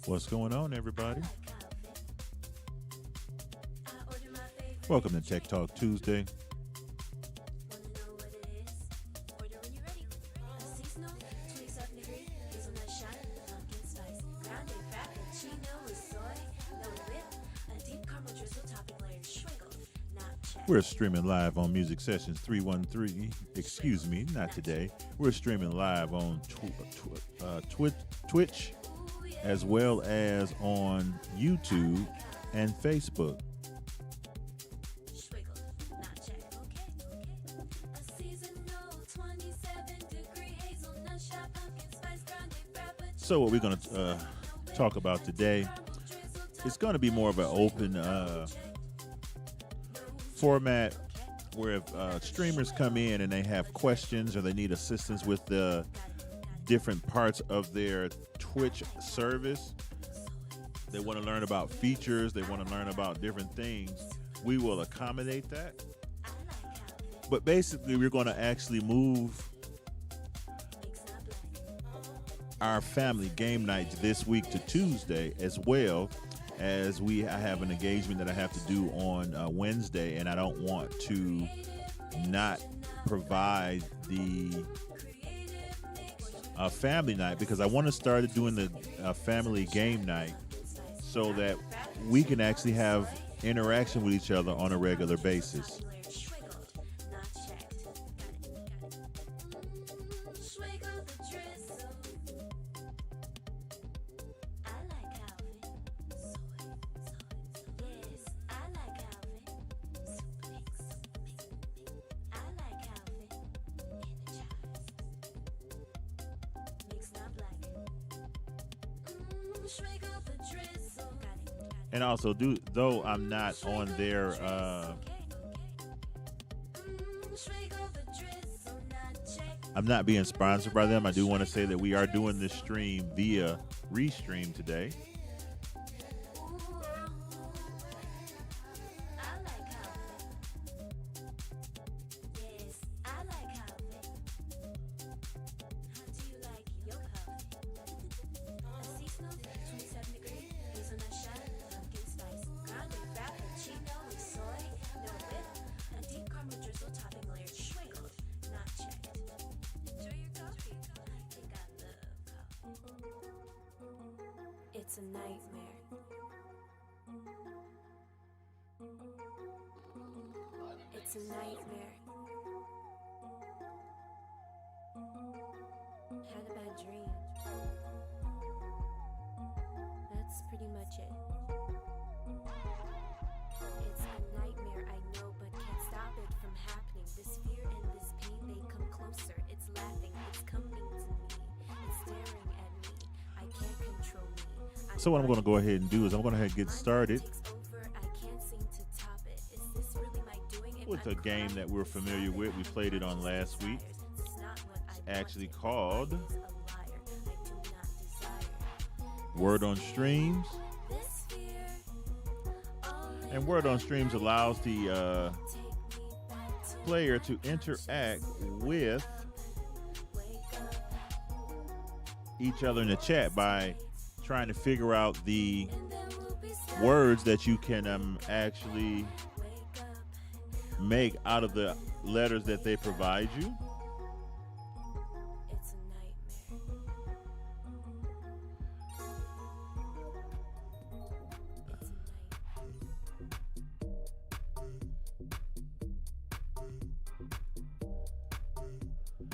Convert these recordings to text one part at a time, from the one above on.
What's going on, everybody? Welcome to Tech Talk Tuesday. We're streaming live on Music Sessions 313. Excuse me, not today. We're streaming live on Twitch, as well as on YouTube and Facebook. So what we're going to talk about today, it's going to be more of an open format where if streamers come in and they have questions or they need assistance with the different parts of their Twitch service, they want to learn about features, they want to learn about different things, we will accommodate that. But basically, we're going to actually move our family game nights this week to Tuesday, as well as I have an engagement that I have to do on Wednesday, and I don't want to not provide the family night because I want to start doing the family game night so that we can actually have interaction with each other on a regular basis. And also, though I'm not on their I'm not being sponsored by them, I do want to say that we are doing this stream via Restream today. It's a nightmare. It's a nightmare. Had a bad dream. That's pretty much it. It's a nightmare, I know, but can't stop it from happening. This fear and this pain, they come closer. It's laughing, it's coming to me. It's staring at me. I can't control me. So what I'm going to go ahead and do is I'm going to get started with a game that we're familiar with. We played it on last week. It's actually called Word on Streams. And Word on Streams allows the player to interact with each other in the chat by trying to figure out the words that you can actually make out of the letters that they provide you.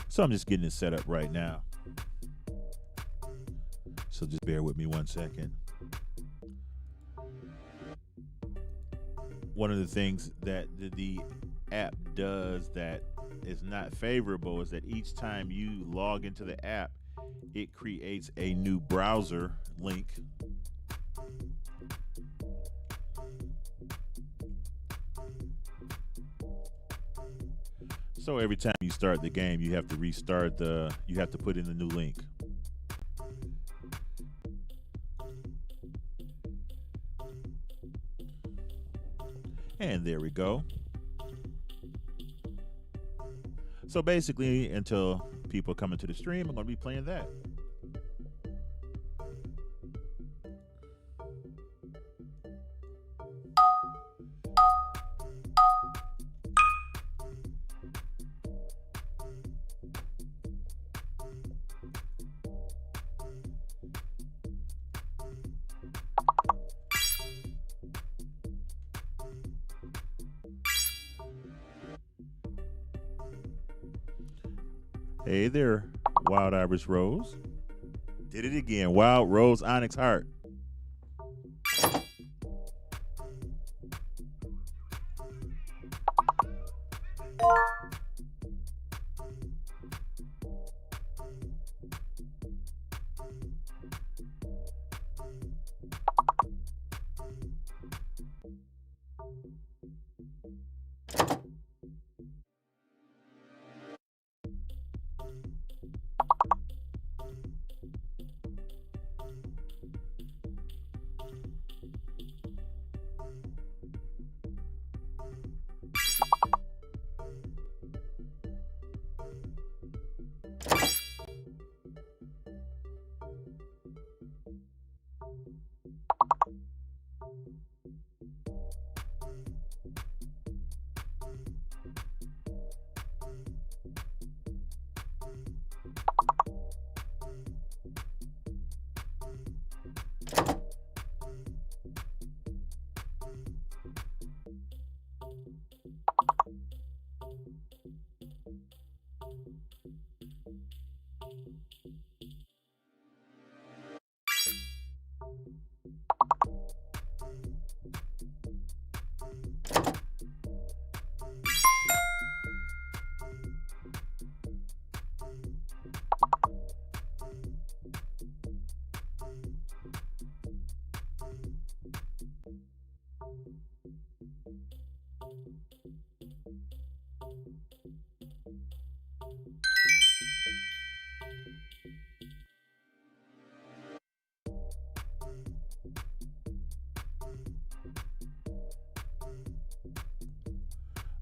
So I'm just getting it set up right now. So just bear with me one second. One of the things that the app does that is not favorable is that each time you log into the app, it creates a new browser link. So every time you start the game, you have to you have to put in the new link. And there we go. So basically, until people come into the stream, I'm going to be playing that. Hey there, Wild Irish Rose. Did it again. Wild Rose Onyx Heart.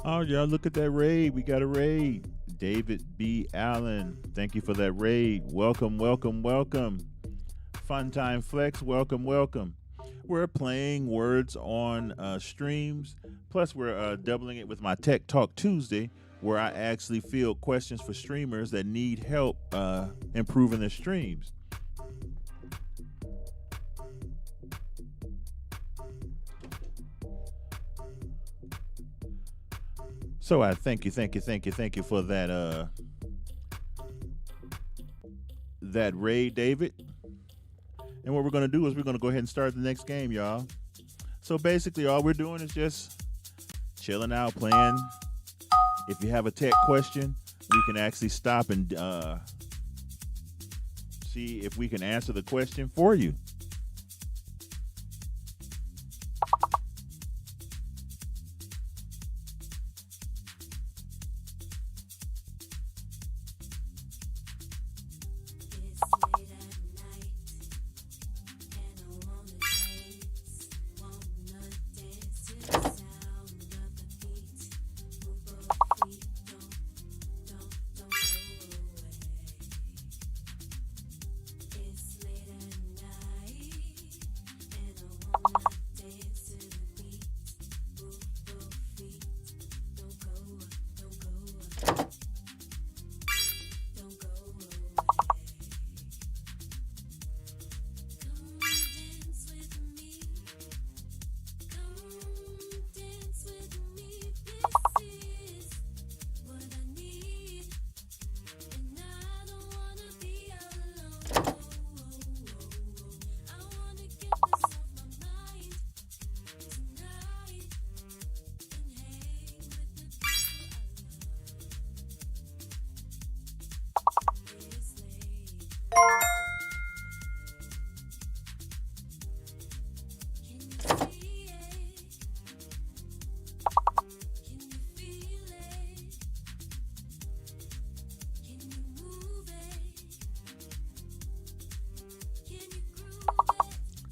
Oh, y'all, look at that raid. We got a raid. David B. Allen, thank you for that raid. Welcome, welcome, welcome. Fun Time Flex, welcome, welcome. We're playing words on streams. Plus, we're doubling it with my Tech Talk Tuesday, where I actually field questions for streamers that need help improving their streams. So I thank you for that raid, David. And what we're gonna do is we're gonna go ahead and start the next game, y'all. So basically, all we're doing is just chilling out, playing. If you have a tech question, we can actually stop and see if we can answer the question for you.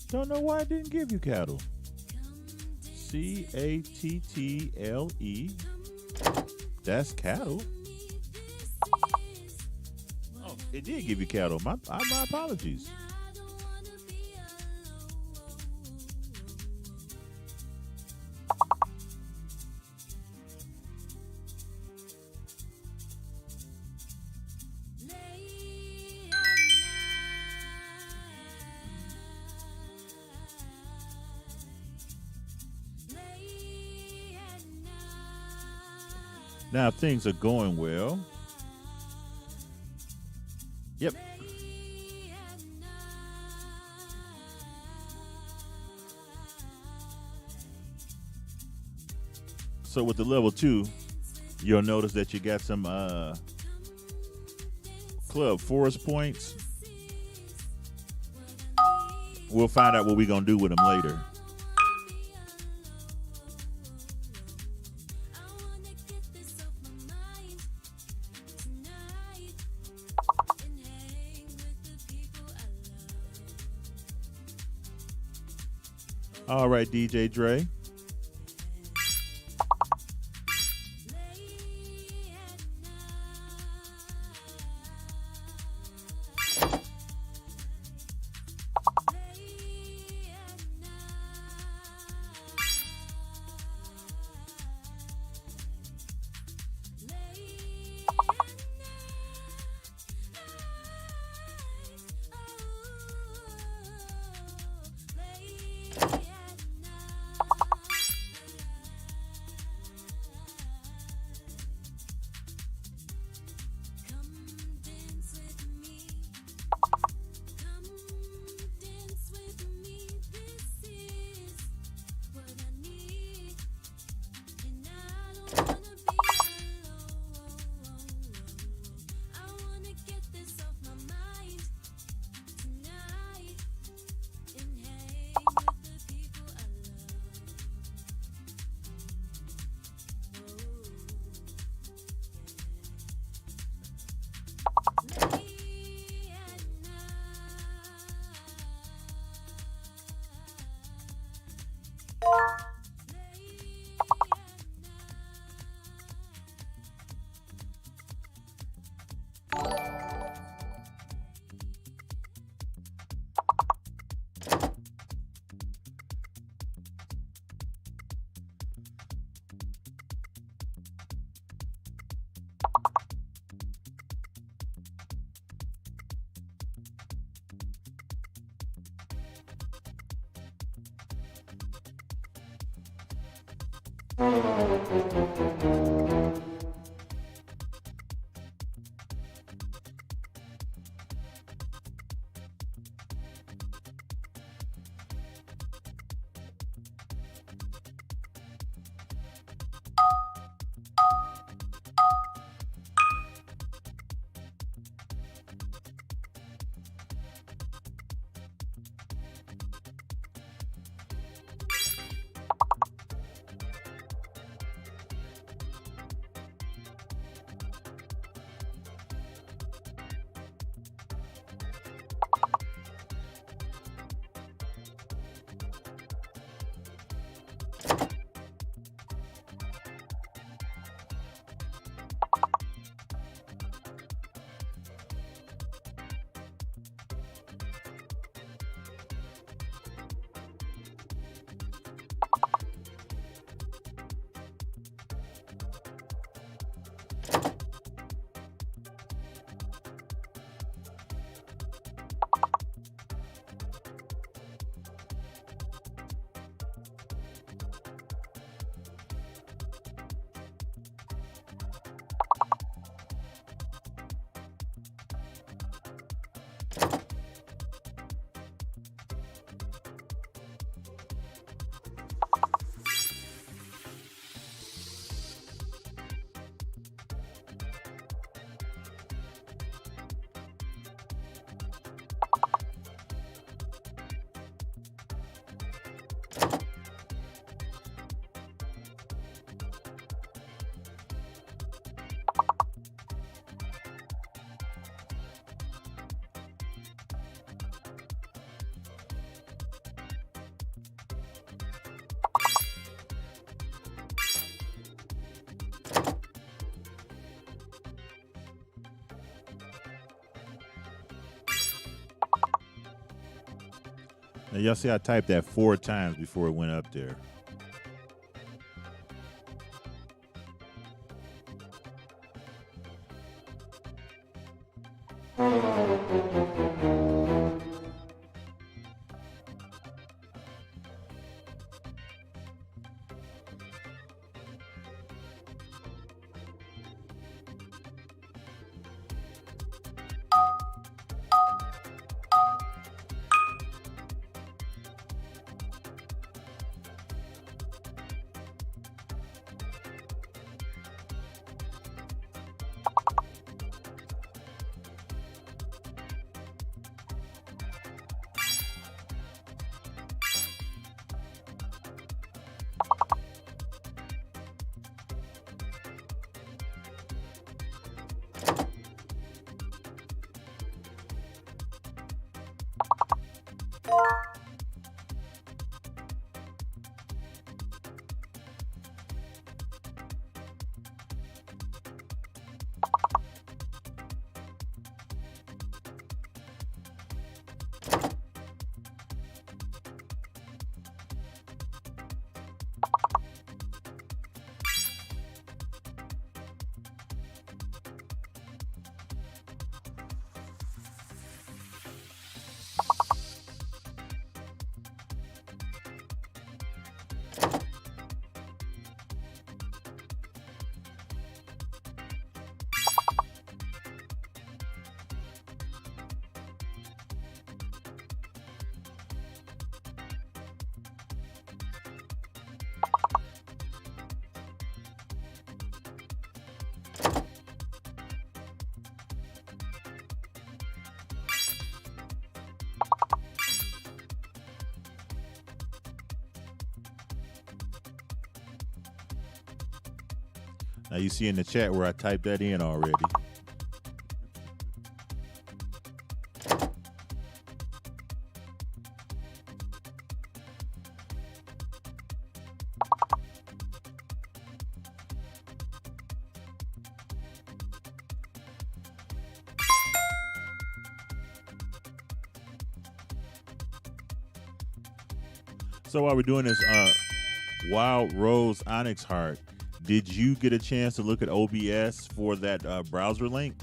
Don't know why I didn't give you cattle. C-A-T-T-L-E. That's cattle. Oh, it did give you cattle. My apologies. Now things are going well. So with the level 2, you'll notice that you got some Club Forest points. We'll find out what we're going to do with them later. All right, DJ Dre. Now, y'all see I typed that 4 times before it went up there. Now you see in the chat where I typed that in already. So while we're doing this, Wild Rose Onyx Heart, did you get a chance to look at OBS for that browser link?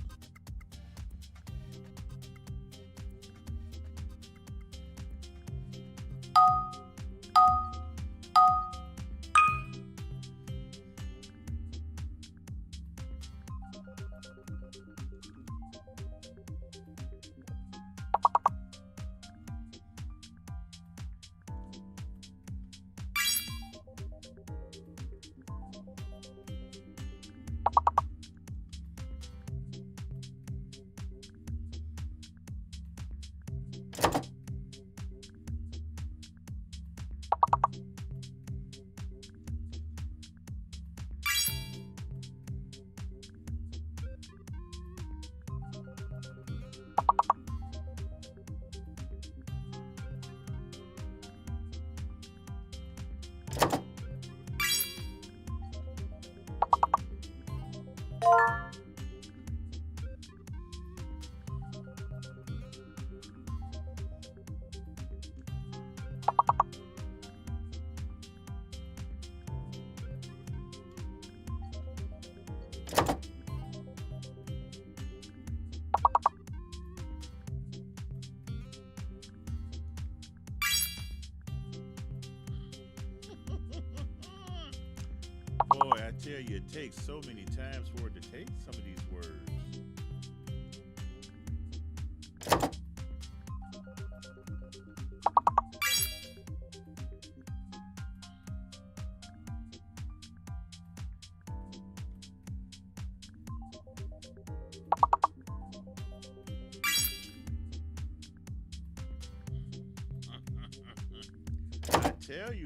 Boy, I tell you, it takes so many times for it to take some of these words.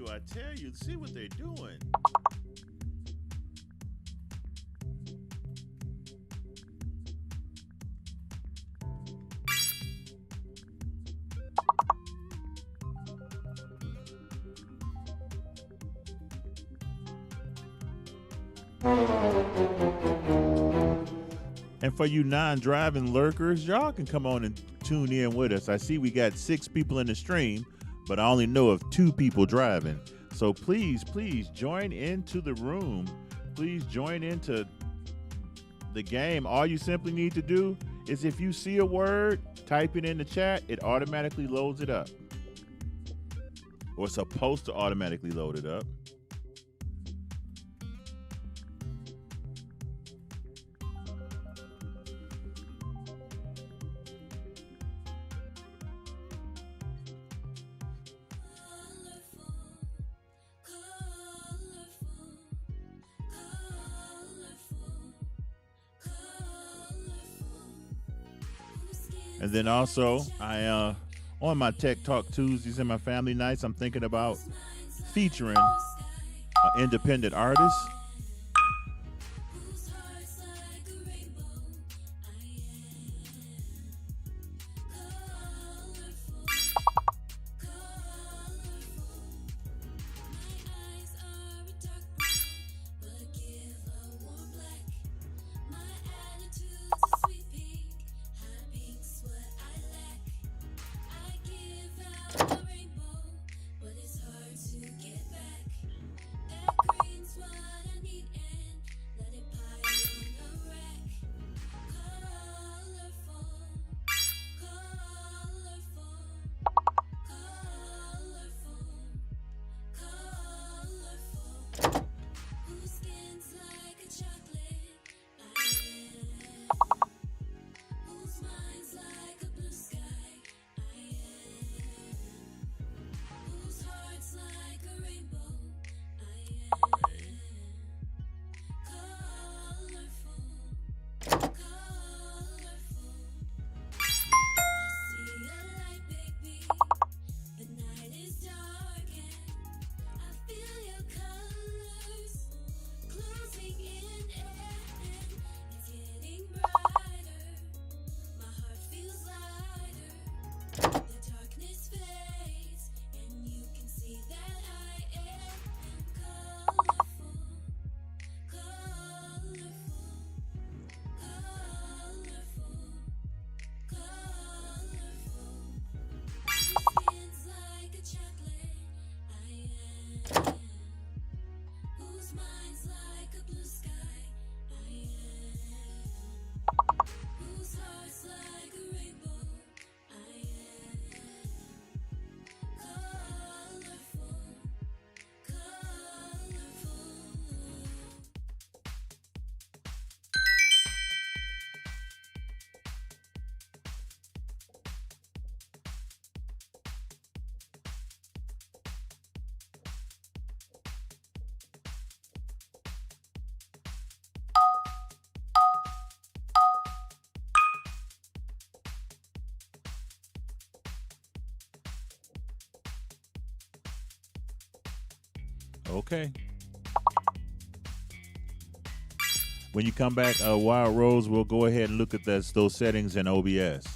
I tell you, see what they're doing. And for you non-driving lurkers, y'all can come on and tune in with us. I see we got 6 people in the stream, but I only know of 2 people driving. So please join into the room. Please join into the game. All you simply need to do is if you see a word, type it in the chat. It automatically loads it up. Or it's supposed to automatically load it up. And then also, I on my Tech Talk Tuesdays and my family nights, I'm thinking about featuring independent artists. Okay. When you come back, Wild Rose, we'll go ahead and look at those settings in OBS.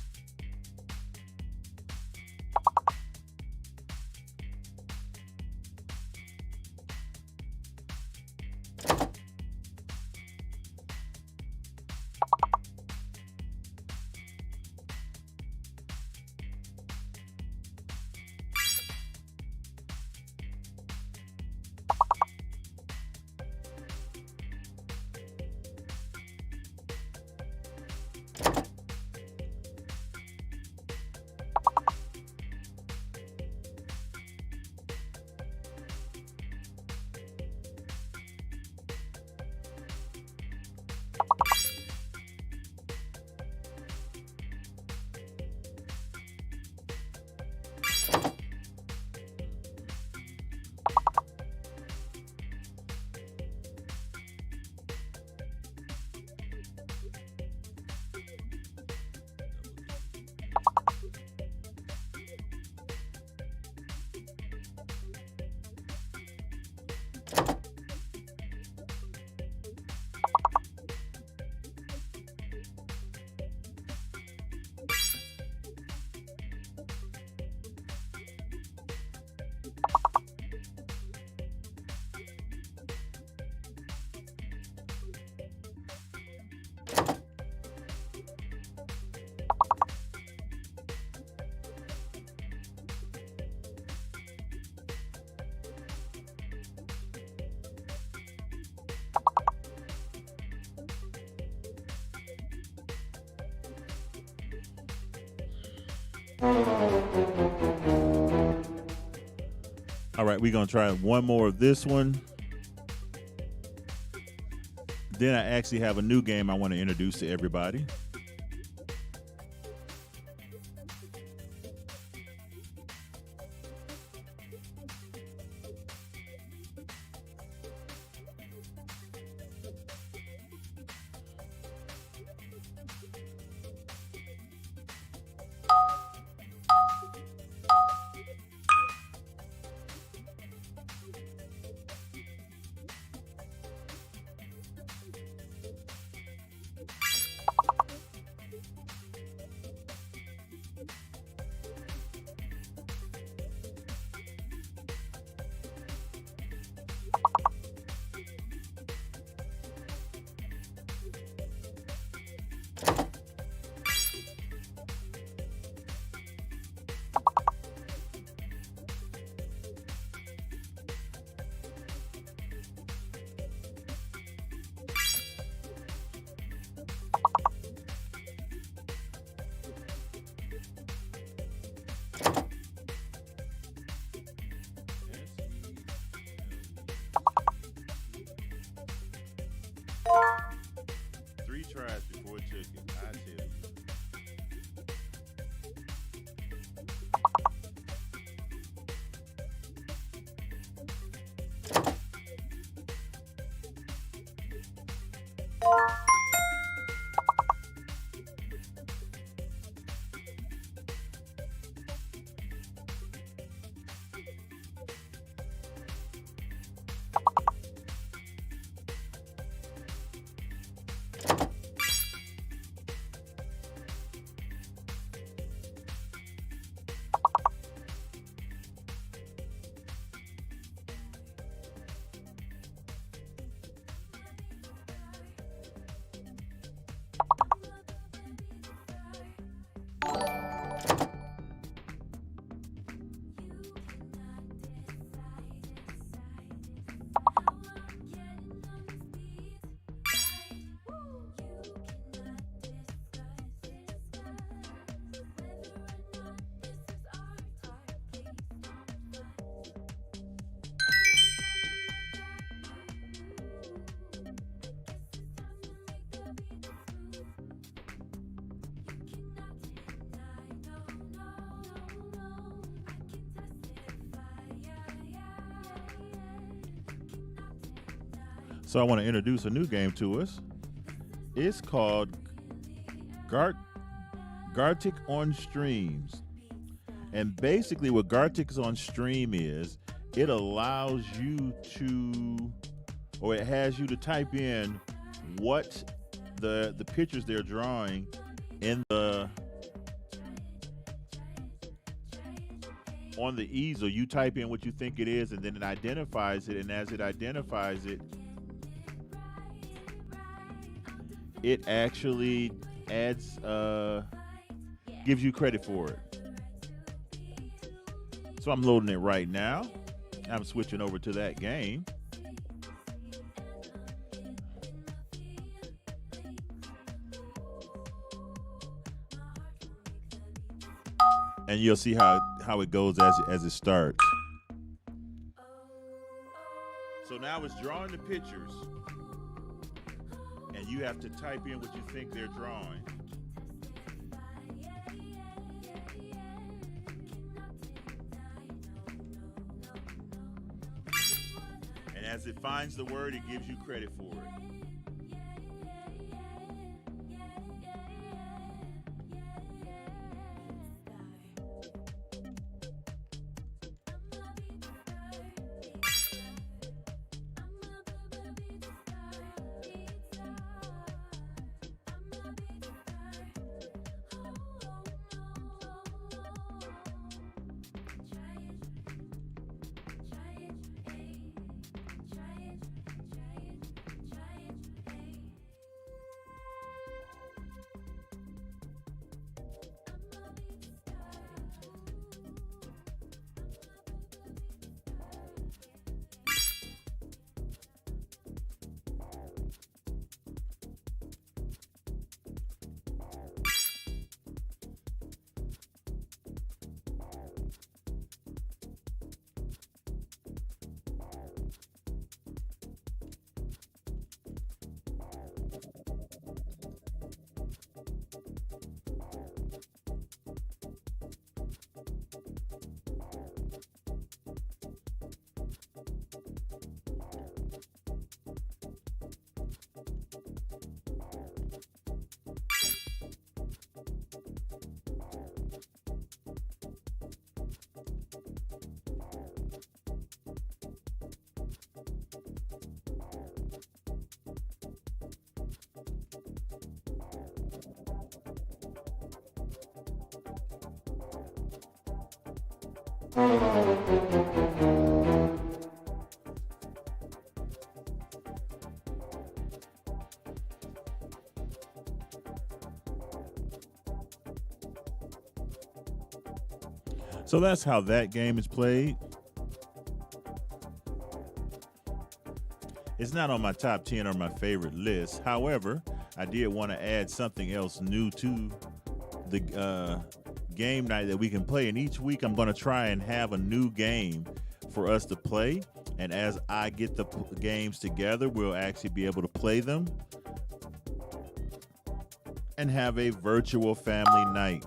All right, we're going to try one more of this one. Then I actually have a new game I want to introduce to everybody. Three tries before it took it, I tell you. So I want to introduce a new game to us. It's called Gartic on Streams. And basically what Gartic on Stream is it allows you to, or it has you to type in what the pictures they're drawing in the on the easel. You type in what you think it is, and then it identifies it. And as it identifies it, it actually adds, gives you credit for it. So I'm loading it right now. I'm switching over to that game. And you'll see how it goes as it starts. So now it's drawing the pictures, and you have to type in what you think they're drawing. And as it finds the word, it gives you credit for it. So that's how that game is played. It's not on my top 10 or my favorite list. However, I did want to add something else new to the game night that we can play. And each week I'm going to try and have a new game for us to play. And as I get the games together, we'll actually be able to play them and have a virtual family night.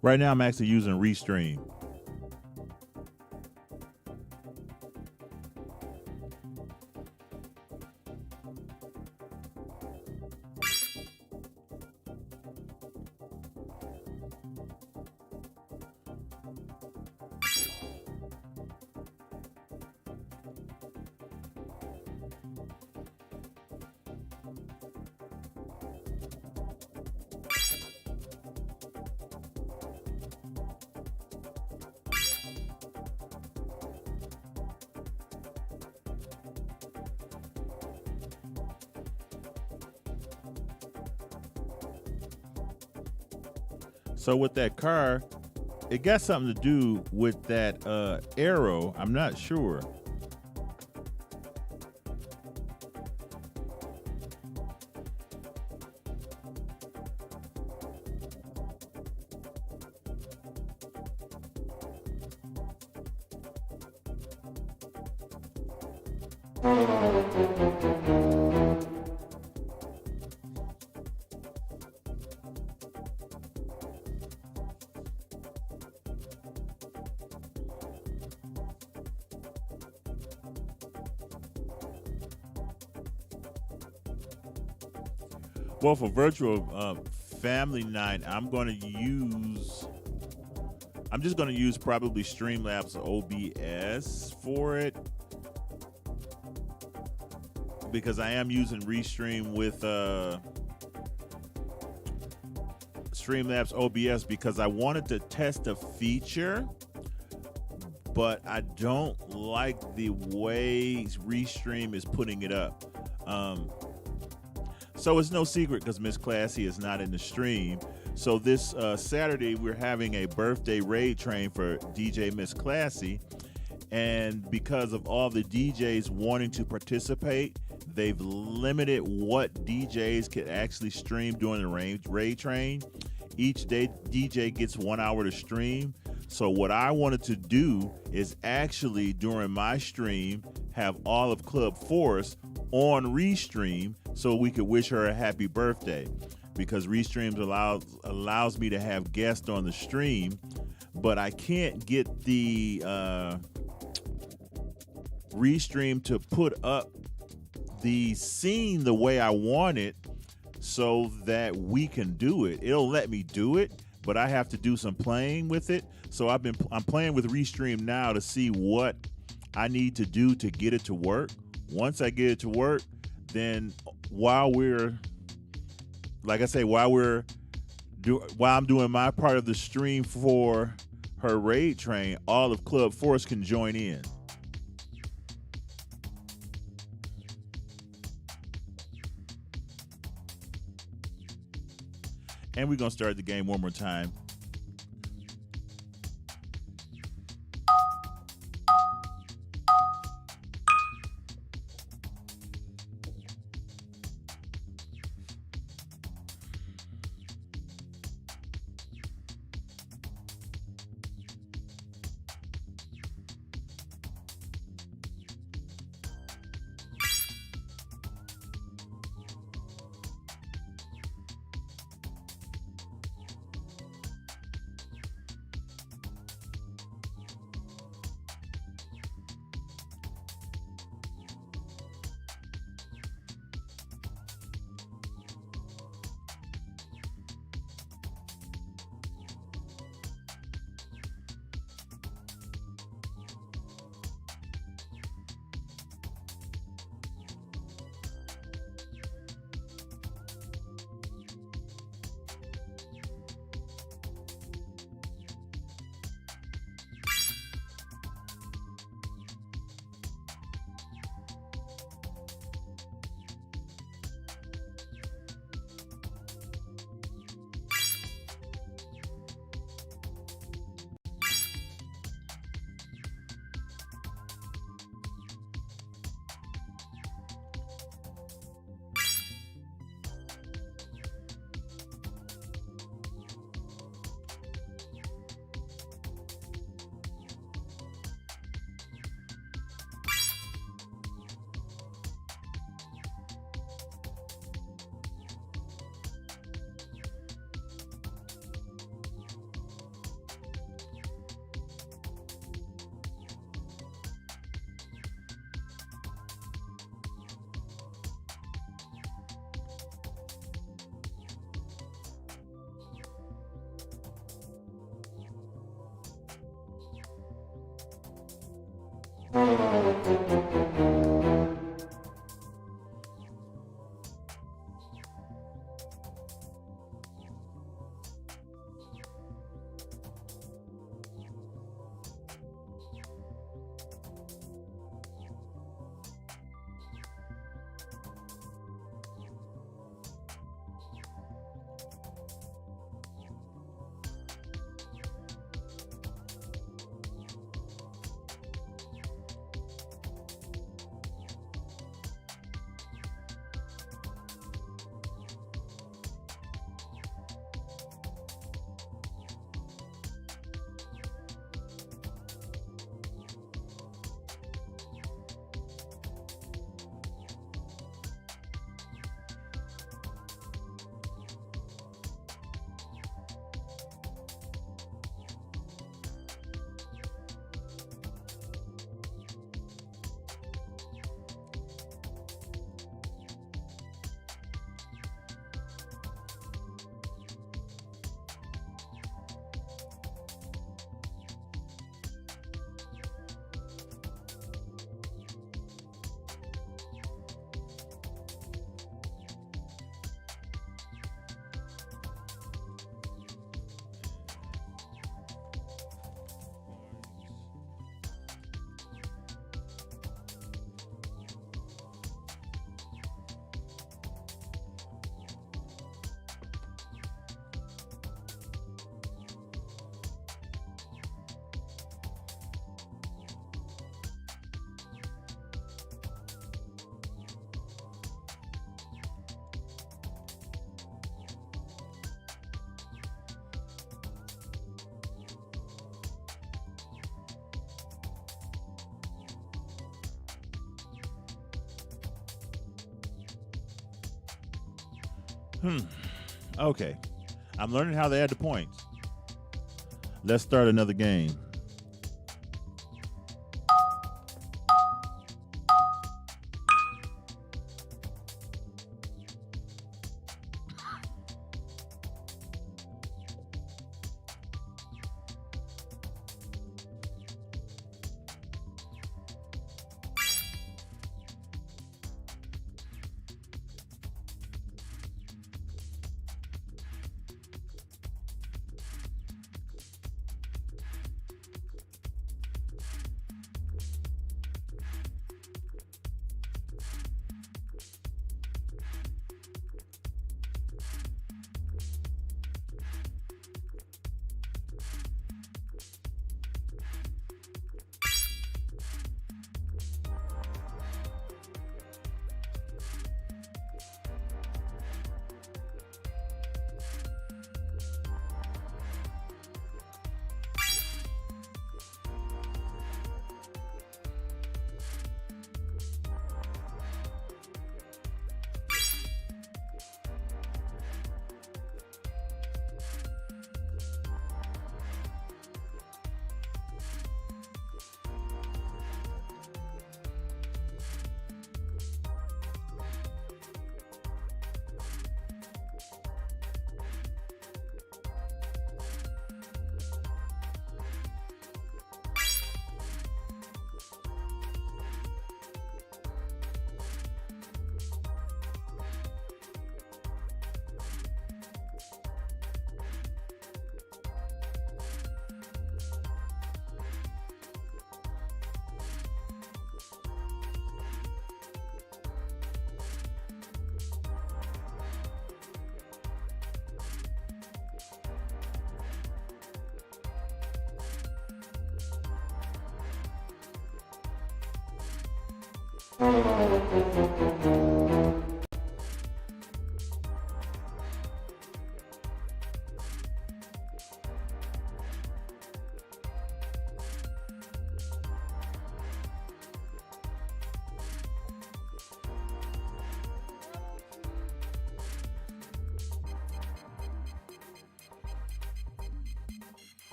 Right now, I'm actually using Restream. So with that car, it got something to do with that arrow. I'm not sure. Well, for virtual family night, I'm just going to use probably Streamlabs OBS for it because I am using Restream with Streamlabs OBS because I wanted to test a feature, but I don't like the way Restream is putting it up. So it's no secret because Miss Classy is not in the stream. So this Saturday, we're having a birthday raid train for DJ Miss Classy. And because of all the DJs wanting to participate, they've limited what DJs can actually stream during the raid train. Each day, DJ gets 1 hour to stream. So what I wanted to do is actually, during my stream, have all of Club Force on Restream so we could wish her a happy birthday. Because Restream allows me to have guests on the stream, but I can't get the Restream to put up the scene the way I want it so that we can do it. It'll let me do it, but I have to do some playing with it. So I'm playing with Restream now to see what I need to do to get it to work. Once I get it to work, then while I'm doing my part of the stream for her raid train, all of Club Force can join in. And we're going to start the game one more time. Okay. I'm learning how to add the points. Let's start another game.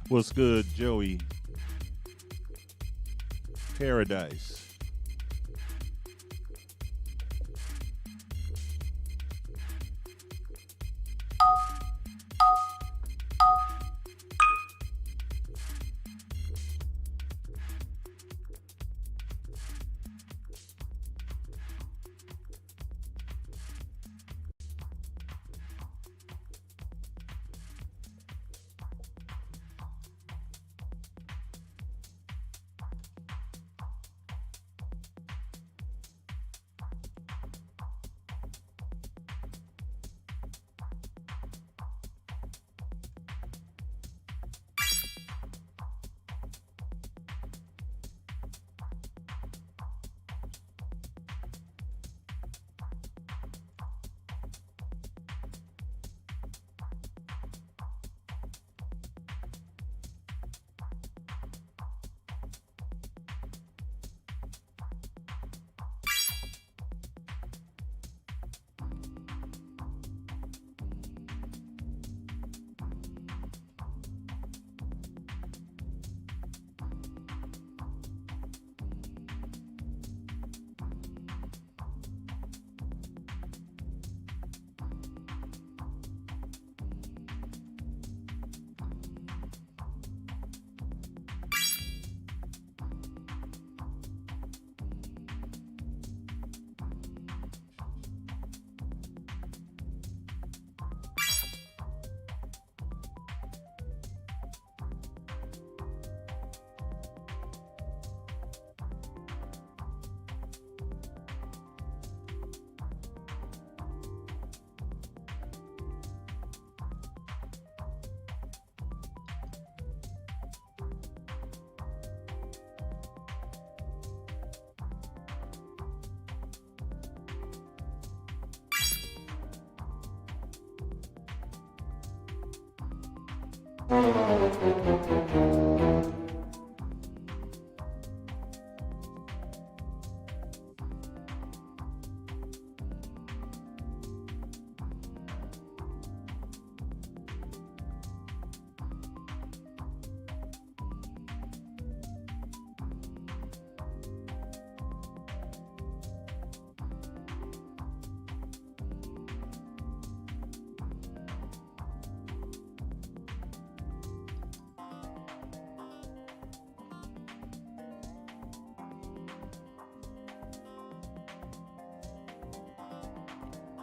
What's good, Joey? Paradise.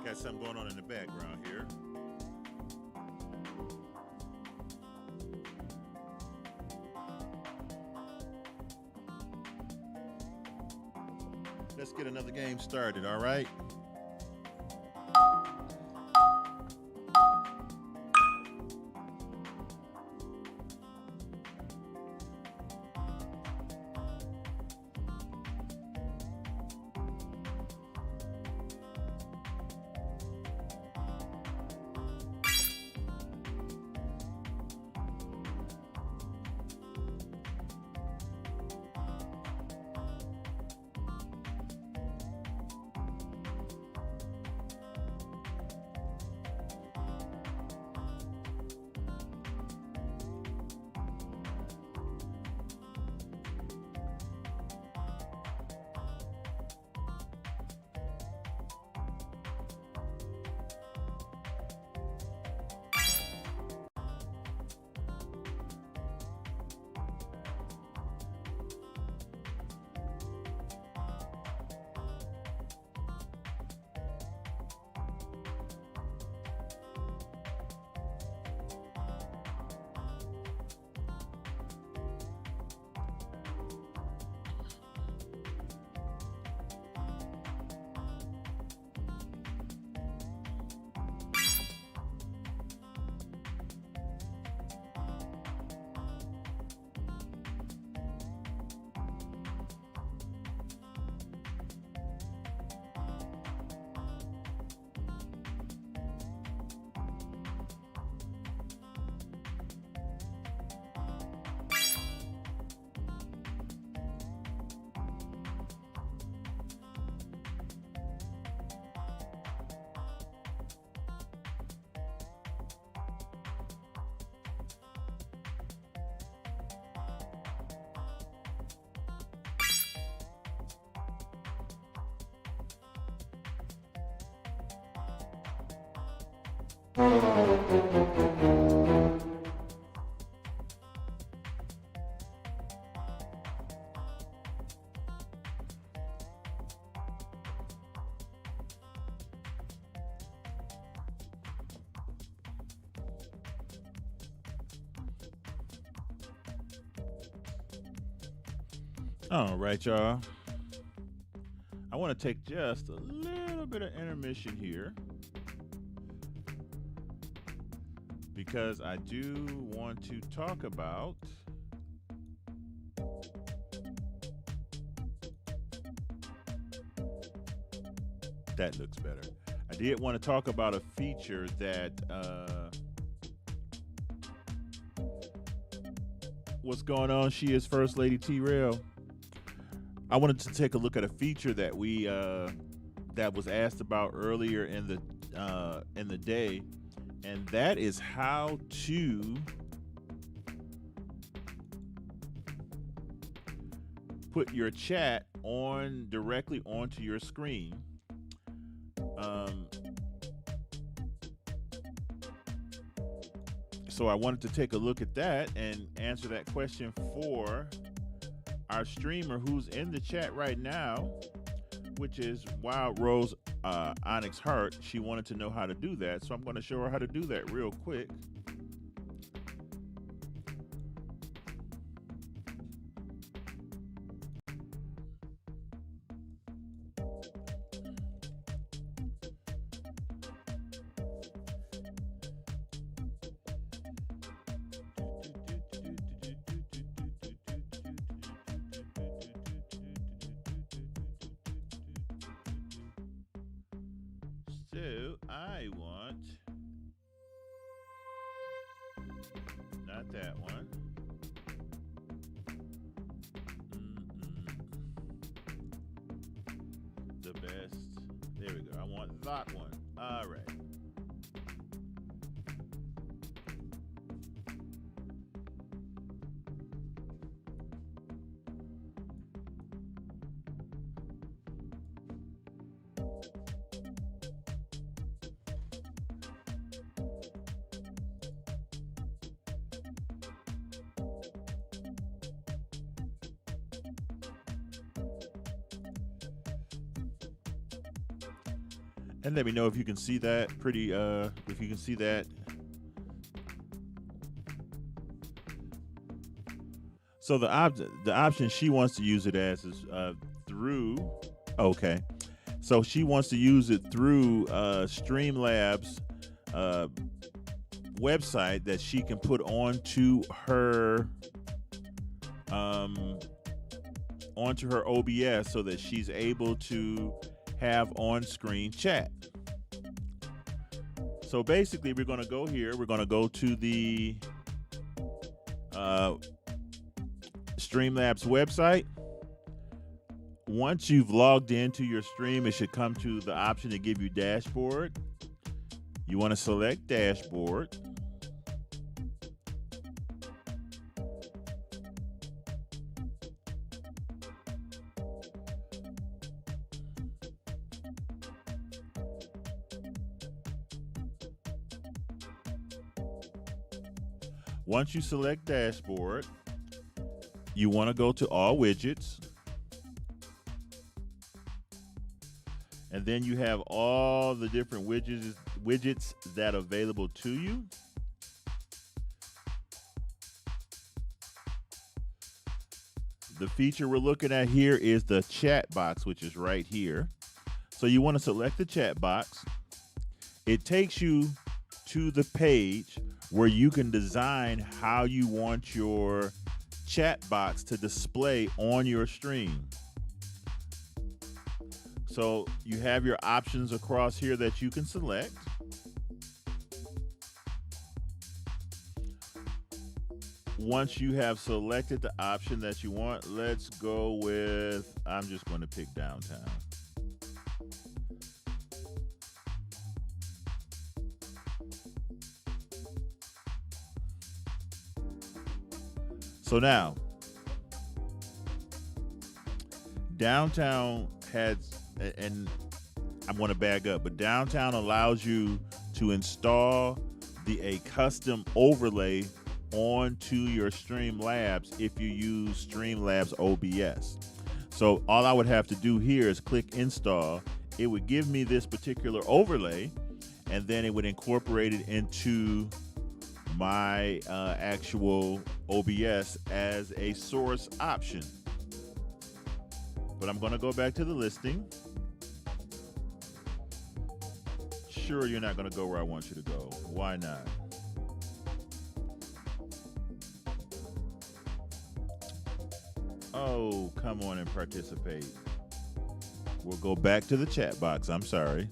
Got something going on in the background here. Let's get another game started, all right? All right, y'all. I want to take just a little bit of intermission here because I do want to talk about that looks better. I did want to talk about a feature that what's going on? She is First Lady T-Rail. I wanted to take a look at a feature that we that was asked about earlier in the day, and that is how to put your chat on directly onto your screen. So I wanted to take a look at that and answer that question for our streamer who's in the chat right now, which is Wild Rose Onyx Heart. She wanted to know how to do that, so I'm going to show her how to do that real quick. So I want, not not that one. The best. There we go. I want that one. All right. And let me know if you can see that if you can see that. So the option she wants to use it as is through, okay. So she wants to use it through Streamlabs website that she can put onto her OBS so that she's able to have on-screen chat. So basically, we're going to go here. We're going to go to the Streamlabs website. Once you've logged into your stream, it should come to the option to give you dashboard. You want to select dashboard. Once you select dashboard, you want to go to all widgets. And then you have all the different widgets that are available to you. The feature we're looking at here is the chat box, which is right here. So you want to select the chat box. It takes you to the page where you can design how you want your chat box to display on your stream. So you have your options across here that you can select. Once you have selected the option that you want, let's go with, I'm just going to pick downtown. So now, downtown has, and I'm going to back up, but downtown allows you to install a custom overlay onto your Streamlabs if you use Streamlabs OBS. So all I would have to do here is click install. It would give me this particular overlay, and then it would incorporate it into my actual OBS as a source option. But I'm going to go back to the listing. Sure, you're not going to go where I want you to go. Why not? Oh, come on and participate. We'll go back to the chat box. I'm sorry.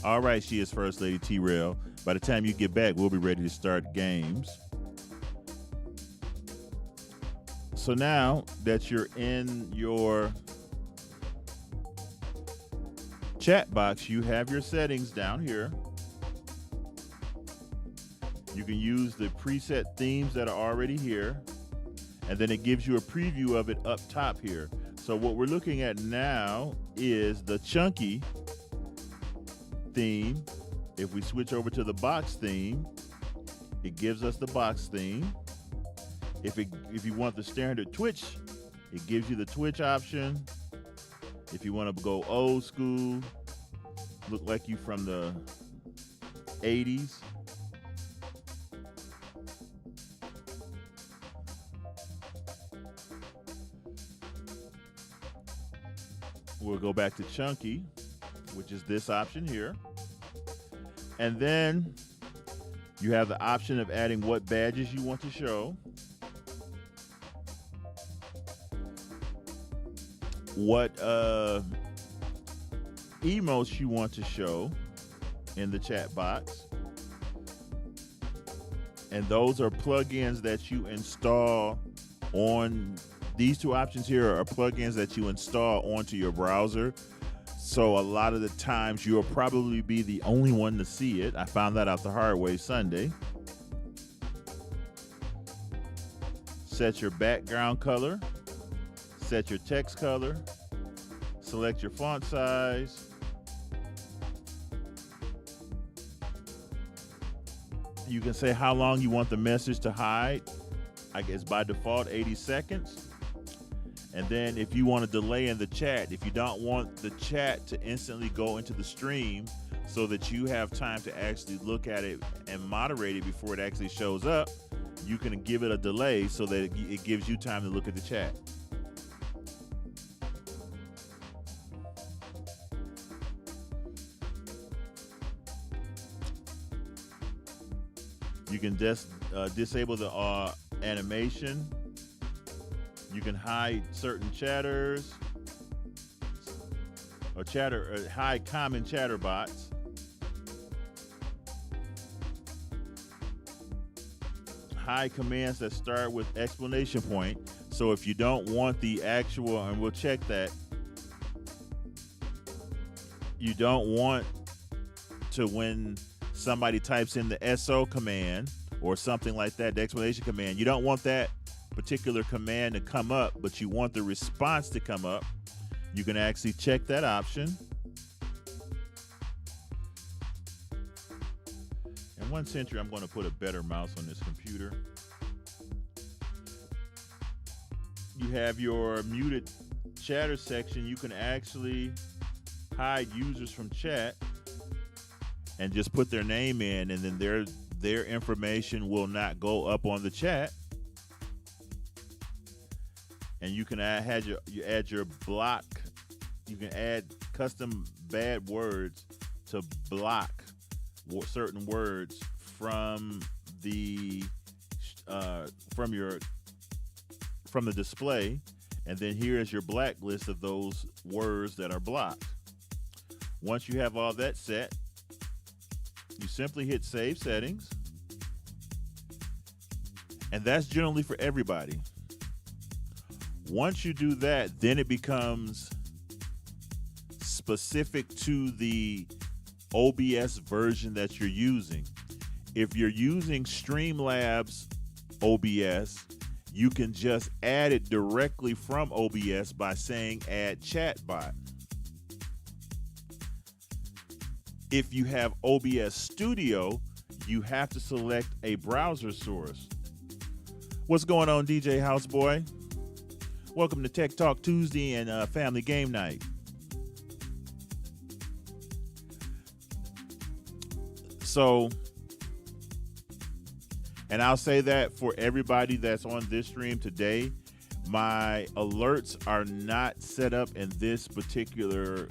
All right, she is First Lady T-Rail. By the time you get back, we'll be ready to start games. So now that you're in your chat box, you have your settings down here. You can use the preset themes that are already here, and then it gives you a preview of it up top here. So what we're looking at now is the Chunky theme. If we switch over to the box theme, it gives us the box theme. If you want the standard Twitch, it gives you the Twitch option. If you want to go old school, look like you from the 80s, we'll go back to Chunky, which is this option here. And then you have the option of adding what badges you want to show, what emotes you want to show, in the chat box. And those are plugins that you install on, these two options here are plugins that you install onto your browser. So a lot of the times you'll probably be the only one to see it. I found that out the hard way Sunday. Set your background color, set your text color, select your font size. You can say how long you want the message to hide. I guess by default 80 seconds. And then if you want to delay in the chat, if you don't want the chat to instantly go into the stream so that you have time to actually look at it and moderate it before it actually shows up, you can give it a delay so that it gives you time to look at the chat. You can disable the animation. You can hide certain chatters or hide common chatter bots. Hide commands that start with exclamation point. So if you don't want the actual, and we'll check that, you don't want to, when somebody types in the SO command or something like that, the exclamation command, you don't want that particular command to come up, but you want the response to come up. You can actually check that option. In 1 century, I'm going to put a better mouse on this computer. You have your muted chatter section. You can actually hide users from chat and just put their name in, and then their information will not go up on the chat. And you can add your block. You can add custom bad words to block certain words from the display. And then here is your blacklist of those words that are blocked. Once you have all that set, you simply hit Save Settings. And that's generally for everybody. Once you do that, then it becomes specific to the OBS version that you're using. If you're using Streamlabs OBS, you can just add it directly from OBS by saying Add Chatbot. If you have OBS Studio, you have to select a browser source. What's going on, DJ Houseboy? Welcome to Tech Talk Tuesday and Family Game Night. So, and I'll say that for everybody that's on this stream today, my alerts are not set up in this particular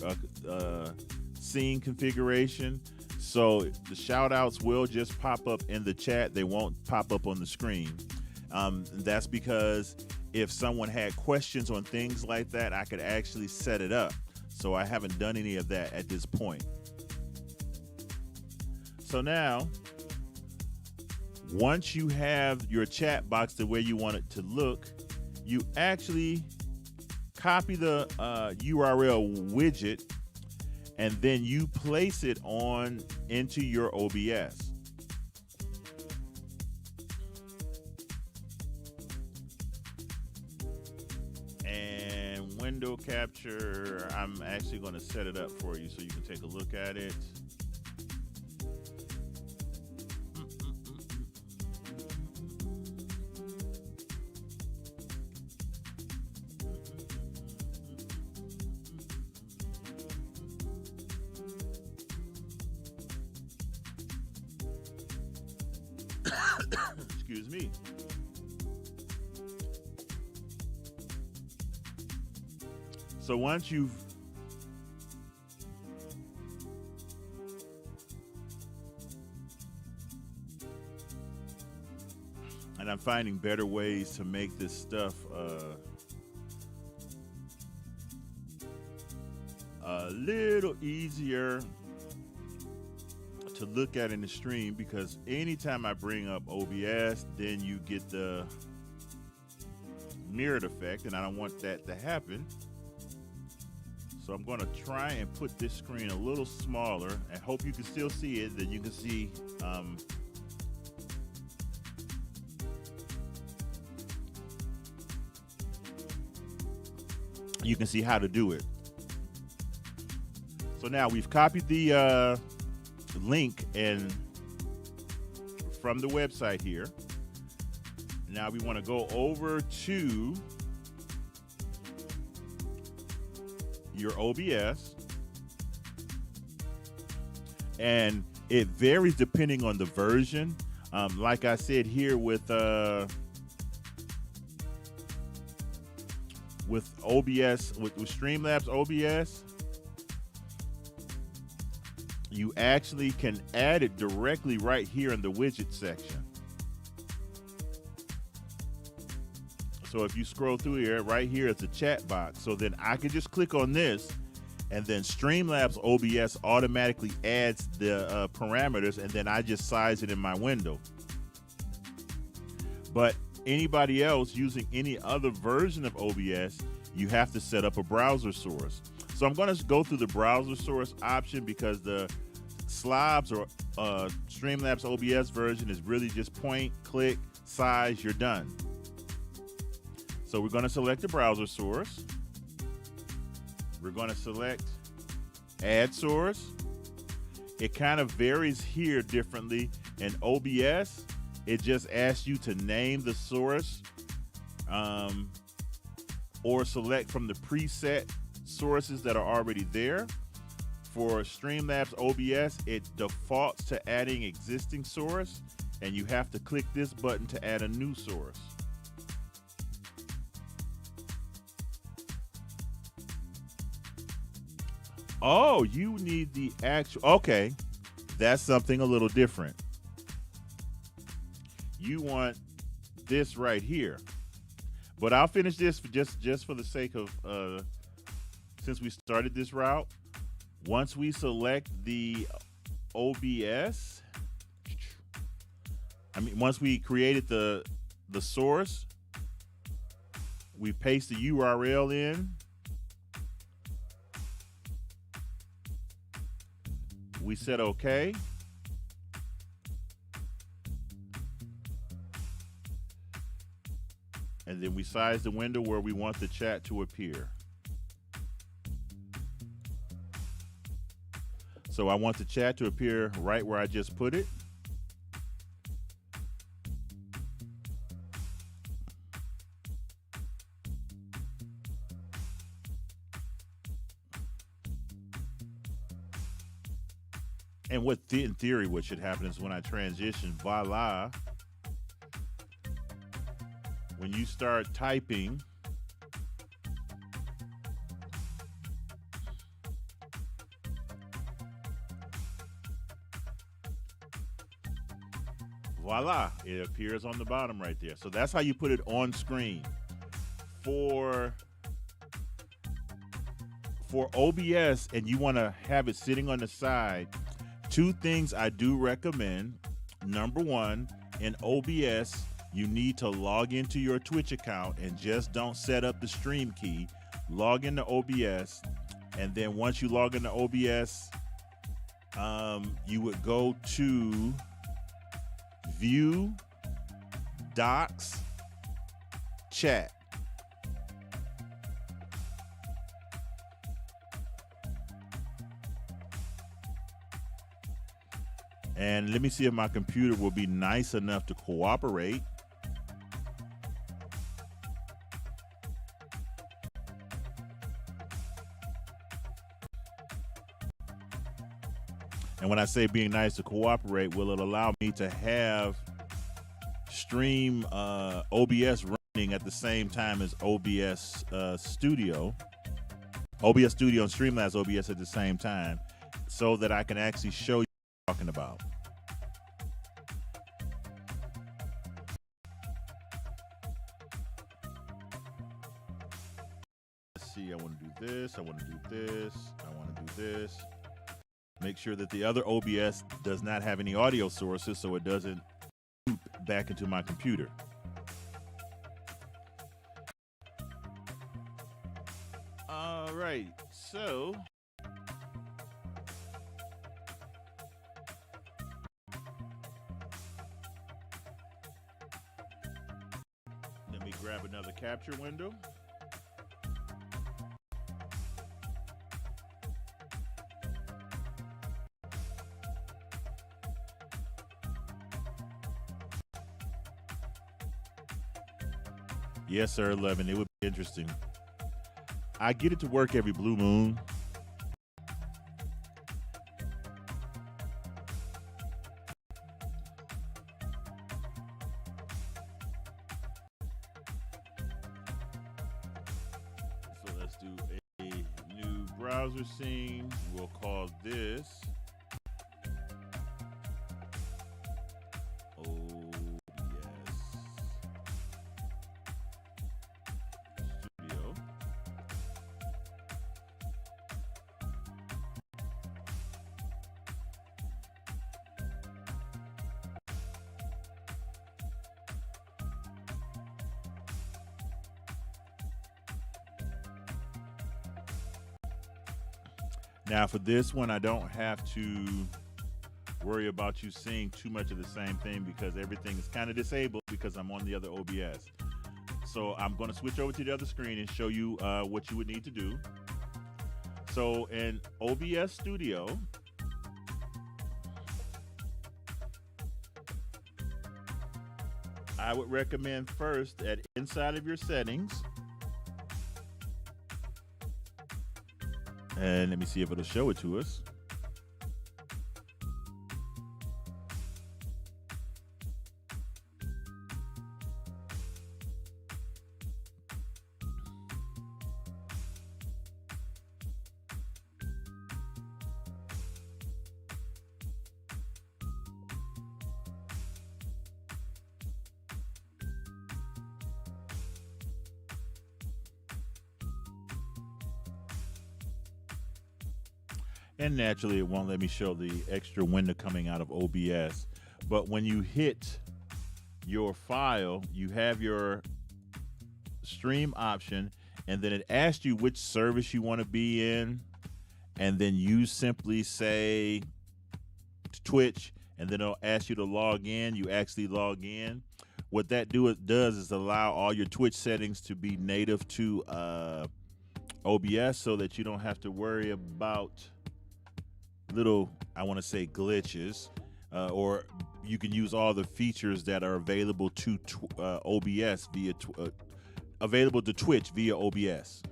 scene configuration. So the shout outs will just pop up in the chat. They won't pop up on the screen. That's because if someone had questions on things like that, I could actually set it up. So I haven't done any of that at this point. So now, once you have your chat box the way you want it to look, you actually copy the URL widget and then you place it on into your OBS. And window capture, I'm actually going to set it up for you so you can take a look at it. Excuse me. So once you've and I'm finding better ways to make this stuff a little easier to look at in the stream, because anytime I bring up OBS, then you get the mirrored effect, and I don't want that to happen. So I'm going to try and put this screen a little smaller. I hope you can still see it. Then you can see how to do it. So now we've copied the link and from the website here. Now we want to go over to your OBS, and it varies depending on the version. Like I said here with OBS, with Streamlabs OBS, you actually can add it directly right here in the widget section. So if you scroll through here, right here is the chat box. So then I can just click on this, and then Streamlabs OBS automatically adds the parameters, and then I just size it in my window. But anybody else using any other version of OBS, you have to set up a browser source. So I'm going to go through the browser source option, because the Slobs or Streamlabs OBS version is really just point, click, size, you're done. So we're going to select the browser source. We're going to select add source. It kind of varies here differently. In OBS, it just asks you to name the source or select from the preset sources that are already there. For Streamlabs OBS, it defaults to adding existing source, and you have to click this button to add a new source. Oh, you need the actual, okay, that's something a little different. You want this right here. But I'll finish this for just for the sake of, since we started this route. Once we select the OBS, once we created the source, we paste the URL in. We said okay. And then we size the window where we want the chat to appear. So I want the chat to appear right where I just put it. And what in theory what should happen is when I transition, voila, when you start typing, voila, it appears on the bottom right there. So that's how you put it on screen. For OBS, and you want to have it sitting on the side, two things I do recommend. Number one, in OBS, you need to log into your Twitch account and just don't set up the stream key. Log into OBS, and then once you log into OBS, you would go to View, Docs, Chat. And let me see if my computer will be nice enough to cooperate. And when I say being nice to cooperate, will it allow me to have stream OBS running at the same time as OBS Studio? OBS Studio and Streamlabs OBS at the same time, so that I can actually show you what I'm talking about. Let's see, I want to do this, I want to do this, I want to do this. Make sure that the other OBS does not have any audio sources so it doesn't loop back into my computer. All right, so let me grab another capture window. Yes, sir, 11. It would be interesting. I get it to work every blue moon. So let's do a new browser scene. We'll call this Studio. Now for this one, I don't have to worry about you seeing too much of the same thing because everything is kind of disabled because I'm on the other OBS. So I'm going to switch over to the other screen and show you what you would need to do. So in OBS Studio, I would recommend first that inside of your settings, and let me see if it'll show it to us. And naturally, it won't let me show the extra window coming out of OBS. But when you hit your file, you have your stream option, and then it asks you which service you want to be in. And then you simply say Twitch, and then it'll ask you to log in. You actually log in. What that does is allow all your Twitch settings to be native to OBS so that you don't have to worry about little, I want to say, glitches, or you can use all the features that are available to OBS via available to Twitch via OBS.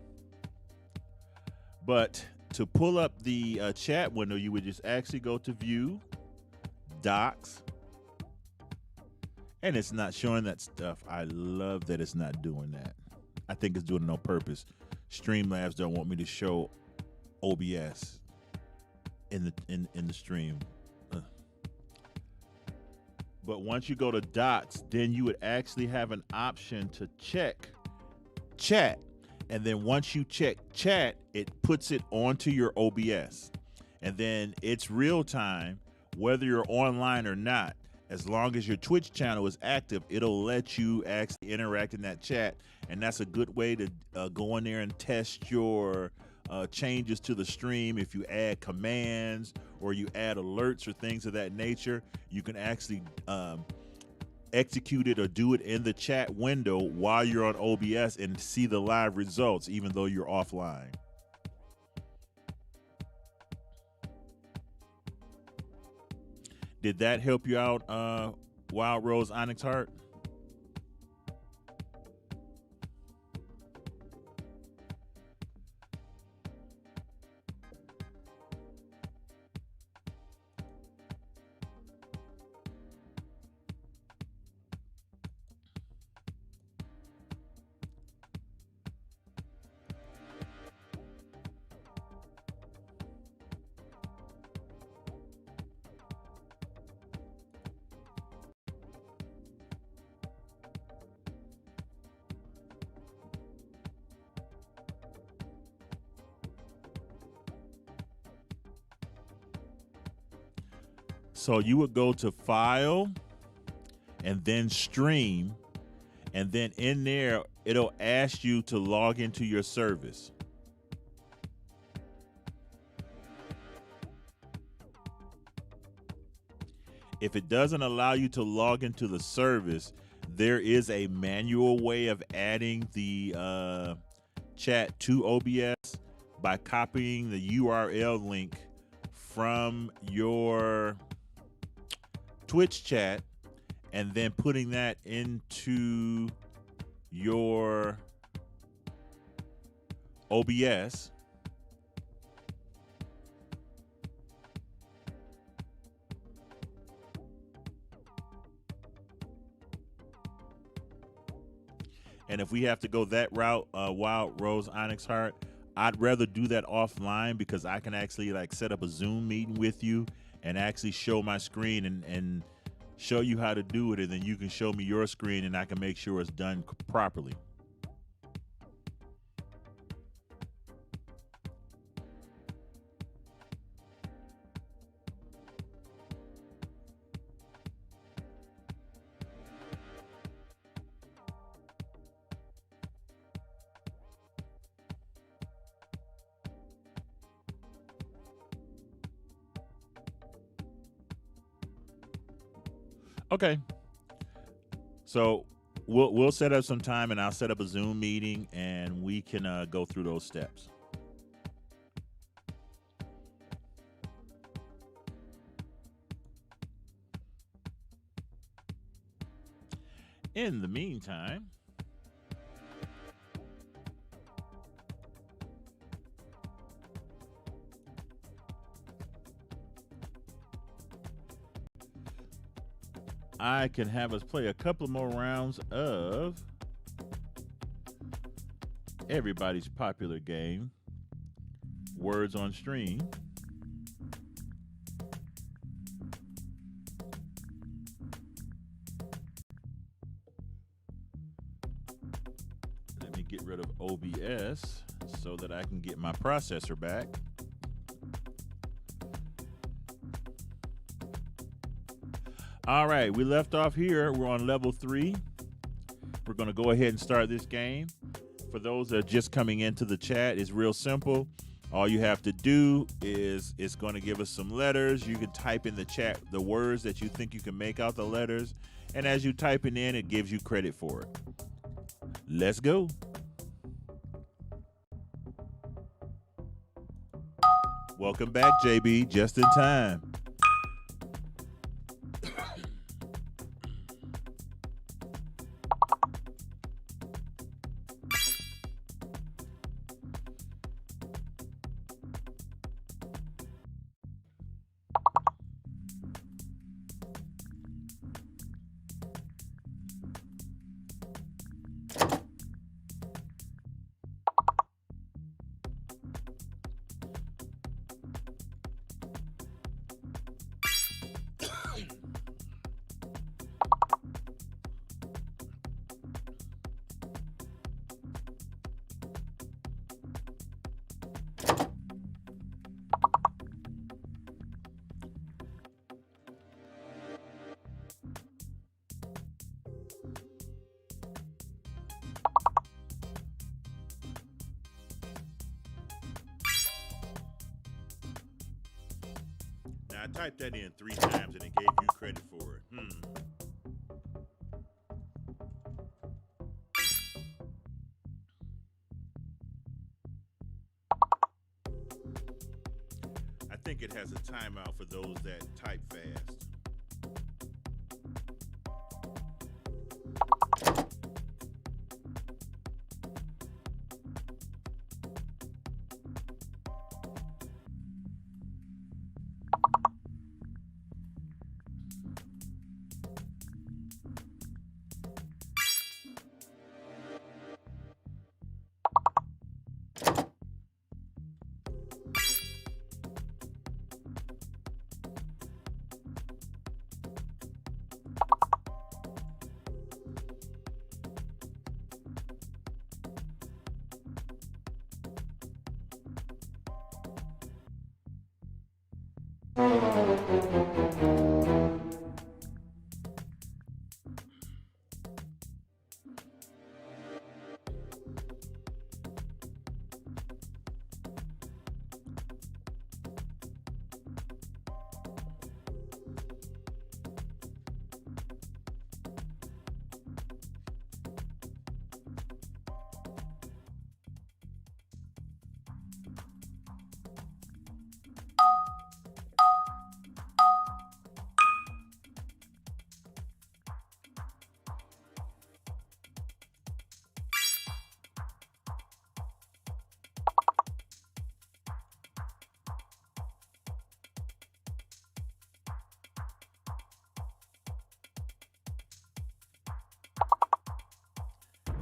But to pull up the chat window, you would just actually go to View, Docs, and it's not showing that stuff. I love that it's not doing that. I think it's doing it on purpose. Streamlabs don't want me to show OBS in the stream. But once you go to Docs, then you would actually have an option to check chat. And then once you check chat, it puts it onto your OBS. And then it's real time, whether you're online or not. As long as your Twitch channel is active, it'll let you actually interact in that chat. And that's a good way to go in there and test your changes to the stream. If you add commands or you add alerts or things of that nature, you can actually execute it or do it in the chat window while you're on OBS and see the live results even though you're offline. Did that help you out, Wild Rose Onyx Heart? So you would go to File and then Stream, and then in there, it'll ask you to log into your service. If it doesn't allow you to log into the service, there is a manual way of adding the chat to OBS by copying the URL link from your Twitch chat and then putting that into your OBS. And if we have to go that route, Wild Rose Onyx Heart, I'd rather do that offline because I can actually like set up a Zoom meeting with you and actually show my screen and show you how to do it, and then you can show me your screen and I can make sure it's done properly. Okay. So we'll set up some time and I'll set up a Zoom meeting and we can go through those steps. In the meantime, I can have us play a couple more rounds of everybody's popular game, Words on Stream. Let me get rid of OBS so that I can get my processor back. All right, we left off here. We're on level 3. We're going to go ahead and start this game. For those that are just coming into the chat, it's real simple. All you have to do is it's going to give us some letters. You can type in the chat the words that you think you can make out the letters. And as you type it in, it gives you credit for it. Let's go. Welcome back, JB. Just in time. I typed that in 3 times and it gave you credit for it. I think it has a timeout for those that type fast.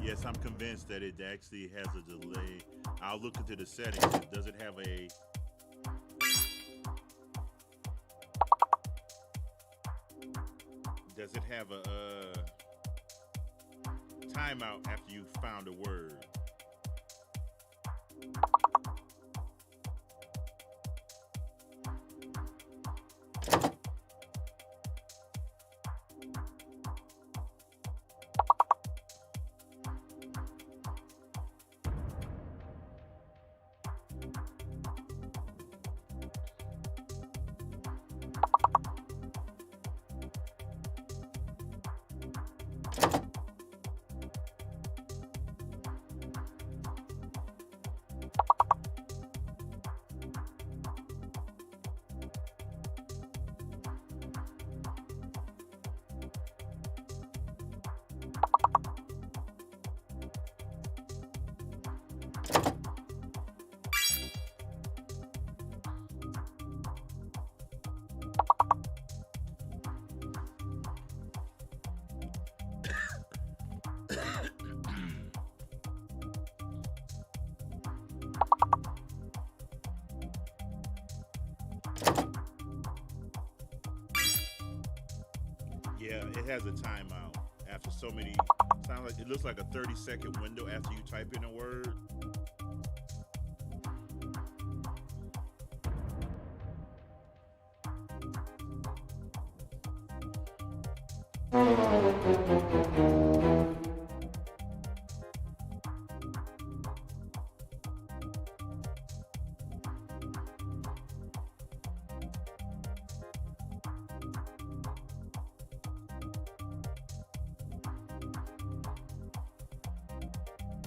Yes, I'm convinced that it actually has a delay. I'll look into the settings. Does it have a timeout after you found a word? Yeah, it has a timeout after so many. Sounds like it looks like a 30-second window after you type in a word.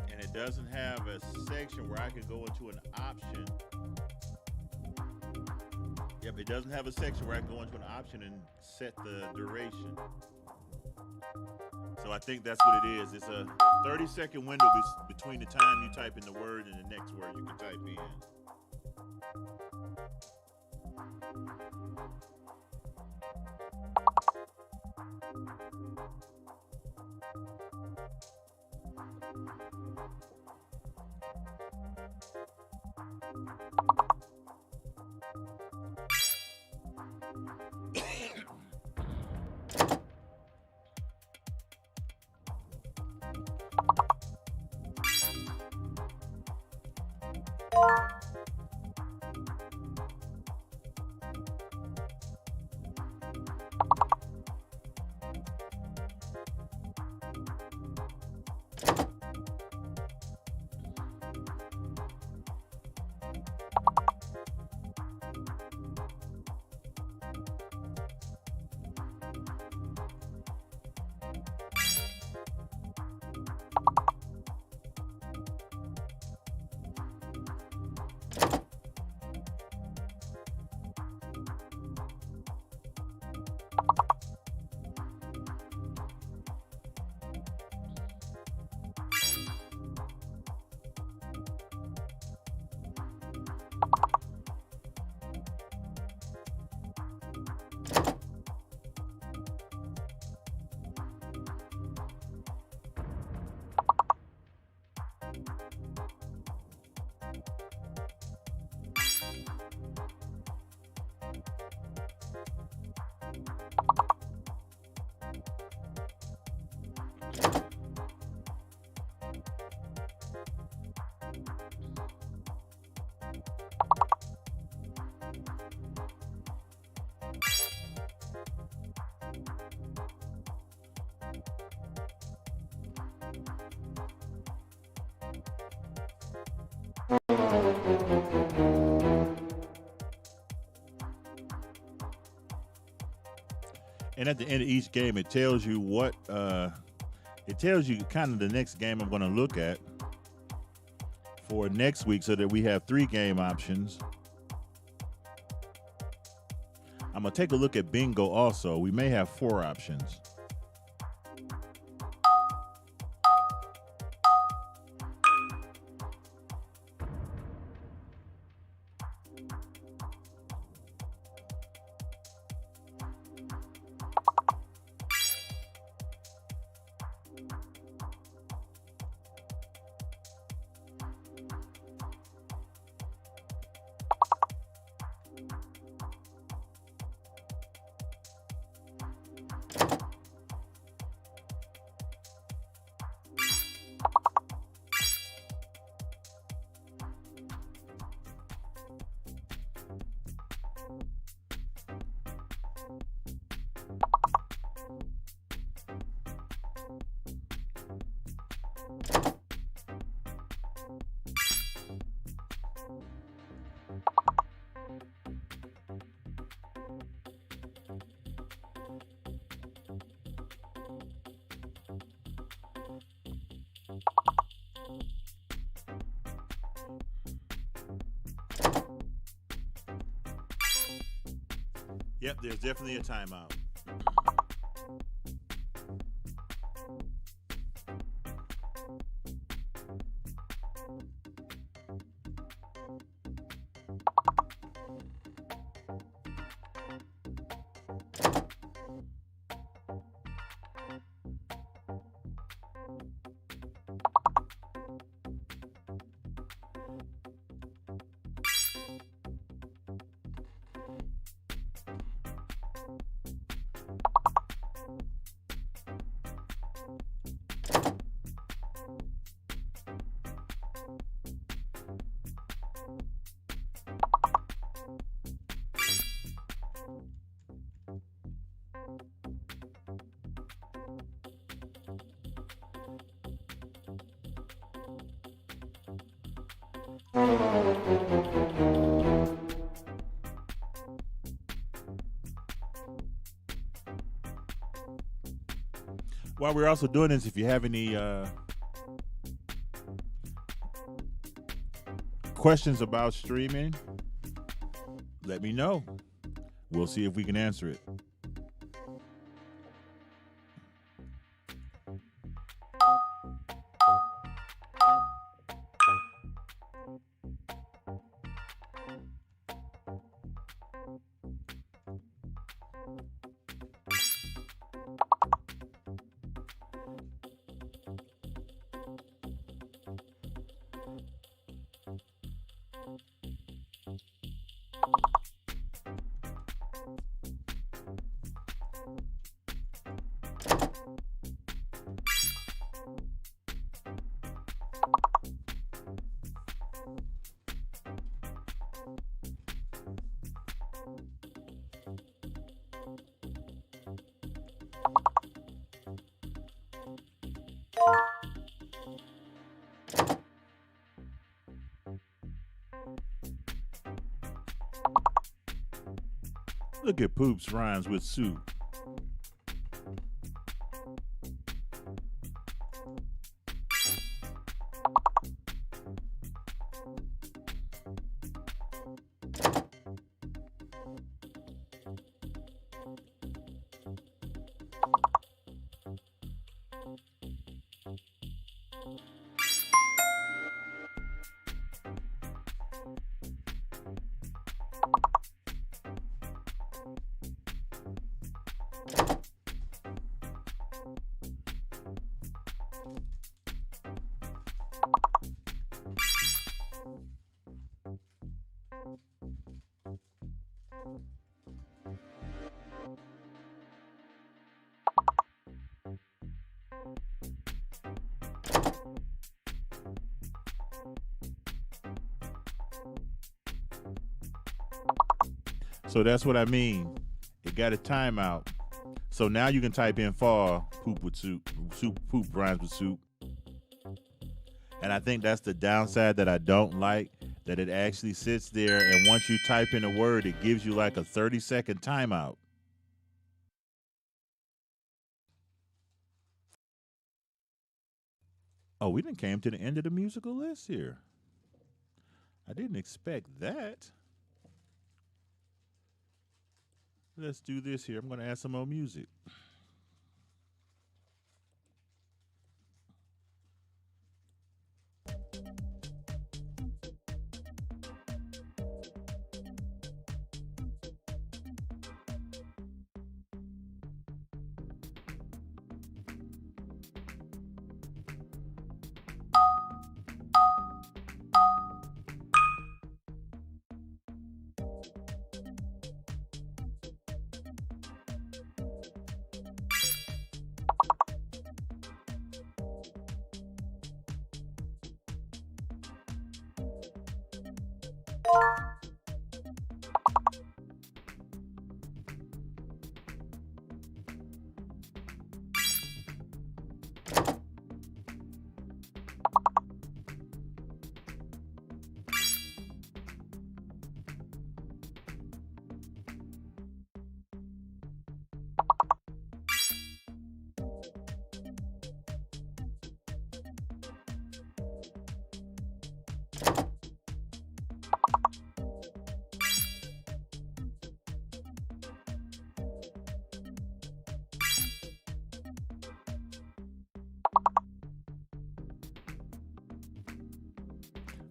And it doesn't have a section where I can go into an option. Yep, it doesn't have a section where I can go into an option and set the duration. So I think that's what it is. It's a 30-second window between the time you type in the word and the next word you can type in. And at the end of each game, it tells you it tells you kind of the next game I'm going to look at for next week so that we have 3 game options. I'm going to take a look at bingo also. We may have 4 options. Yep, there's definitely a timeout. While we're also doing this, if you have any questions about streaming, let me know. We'll see if we can answer it. Look at Poops rhymes with soup. So that's what I mean. It got a timeout. So now you can type in fall poop with soup. Soup poop rhymes with soup. And I think that's the downside that I don't like, that it actually sits there and once you type in a word, it gives you like a 30-second timeout. Oh, we done came to the end of the musical list here. I didn't expect that. Let's do this here. I'm going to add some more music.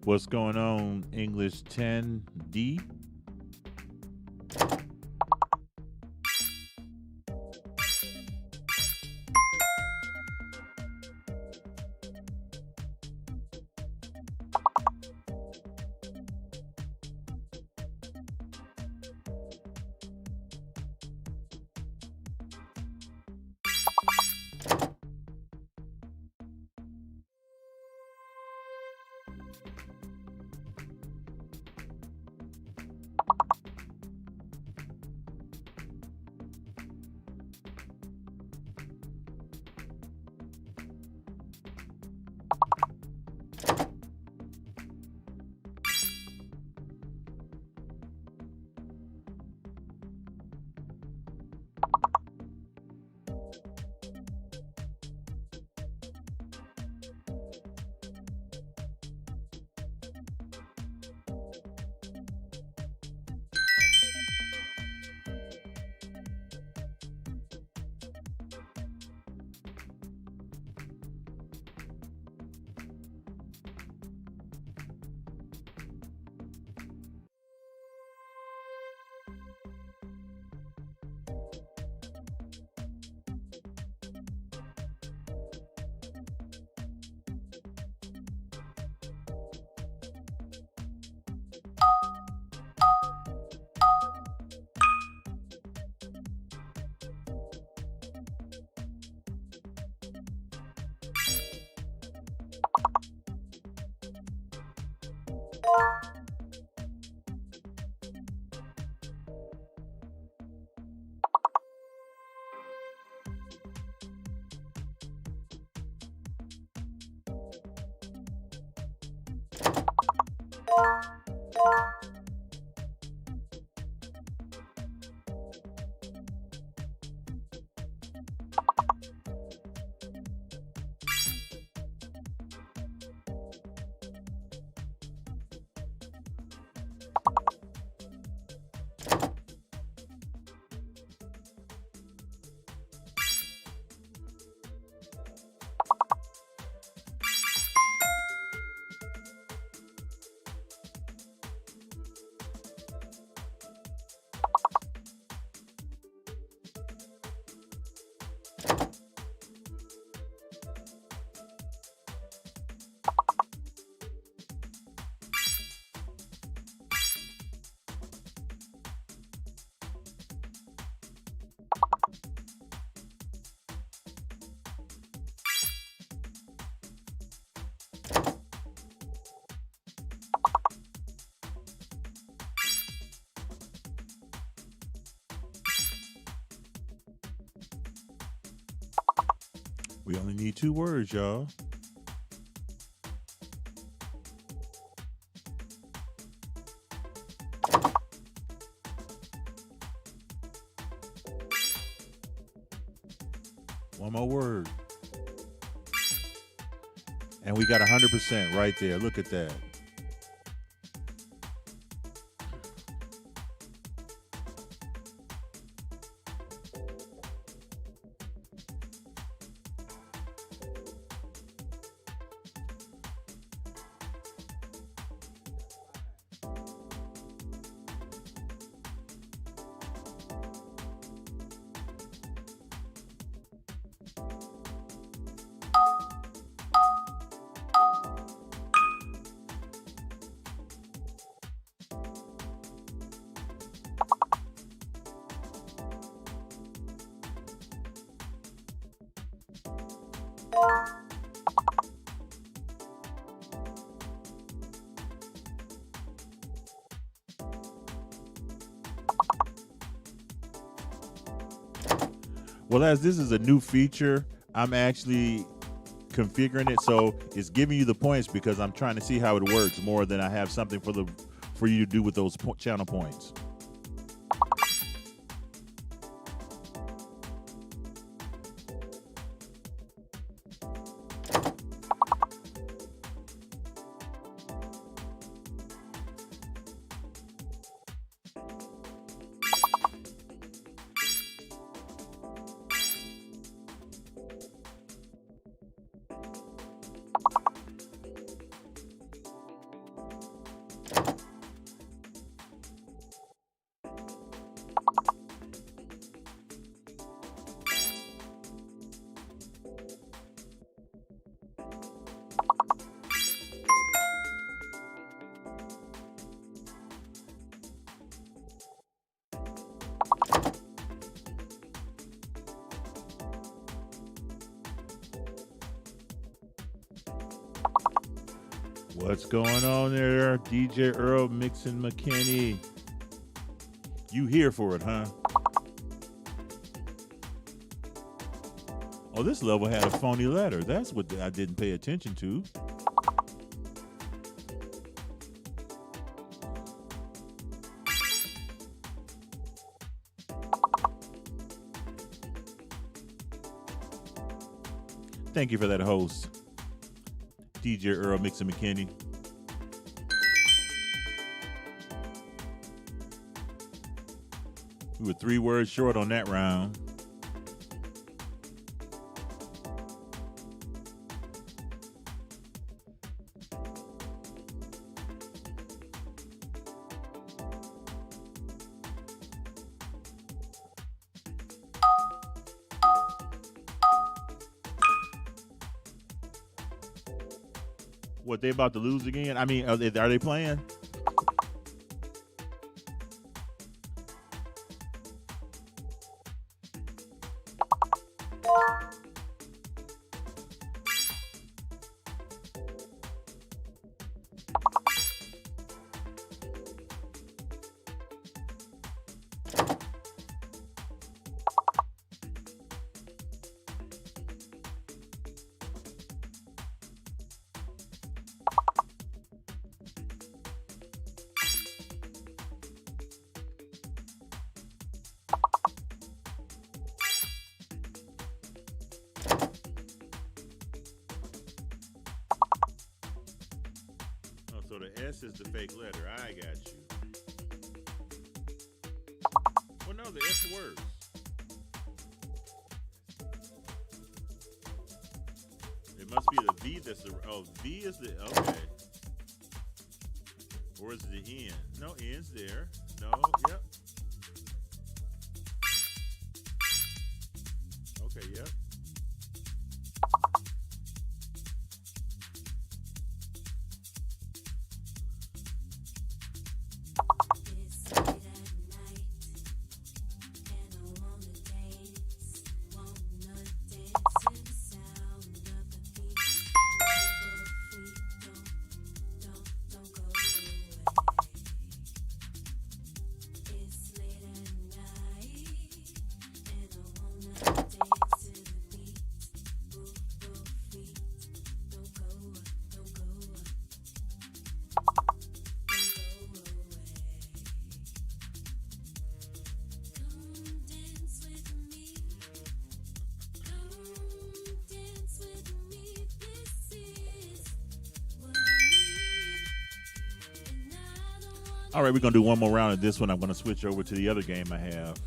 What's going on, English 10D? We only need 2 words, y'all. One more word. And we got 100% right there. Look at that. Well, as this is a new feature, I'm actually configuring it so it's giving you the points because I'm trying to see how it works more than I have something for you to do with those channel points. What's going on there, DJ Earl Mixon McKinney? You here for it, huh? Oh, this level had a phony letter. That's what I didn't pay attention to. Thank you for that, host, DJ Earl Mixon McKinney. We were 3 words short on that round. What, they about to lose again? I mean, are they playing? So the S is the fake letter. I got you. Well, no, the S works. It must be the V that's the... Oh, V is the... Okay. Or is it the N? No, N's there. No, yep. Okay, yep. All right, we're going to do one more round of this one. I'm going to switch over to the other game I have.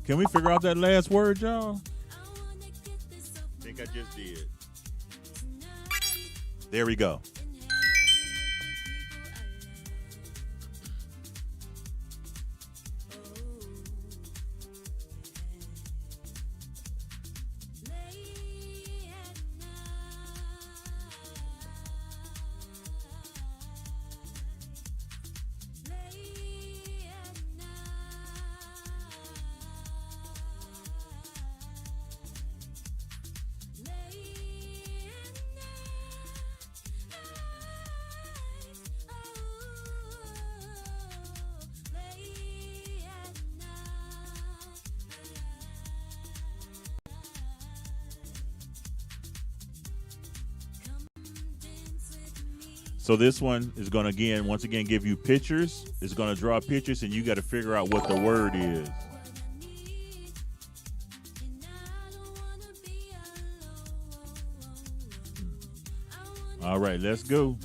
Can we figure out that last word, y'all? I think I just did. There we go. So this one is going to once again give you pictures. It's going to draw pictures, and you got to figure out what the word is. All right, let's go.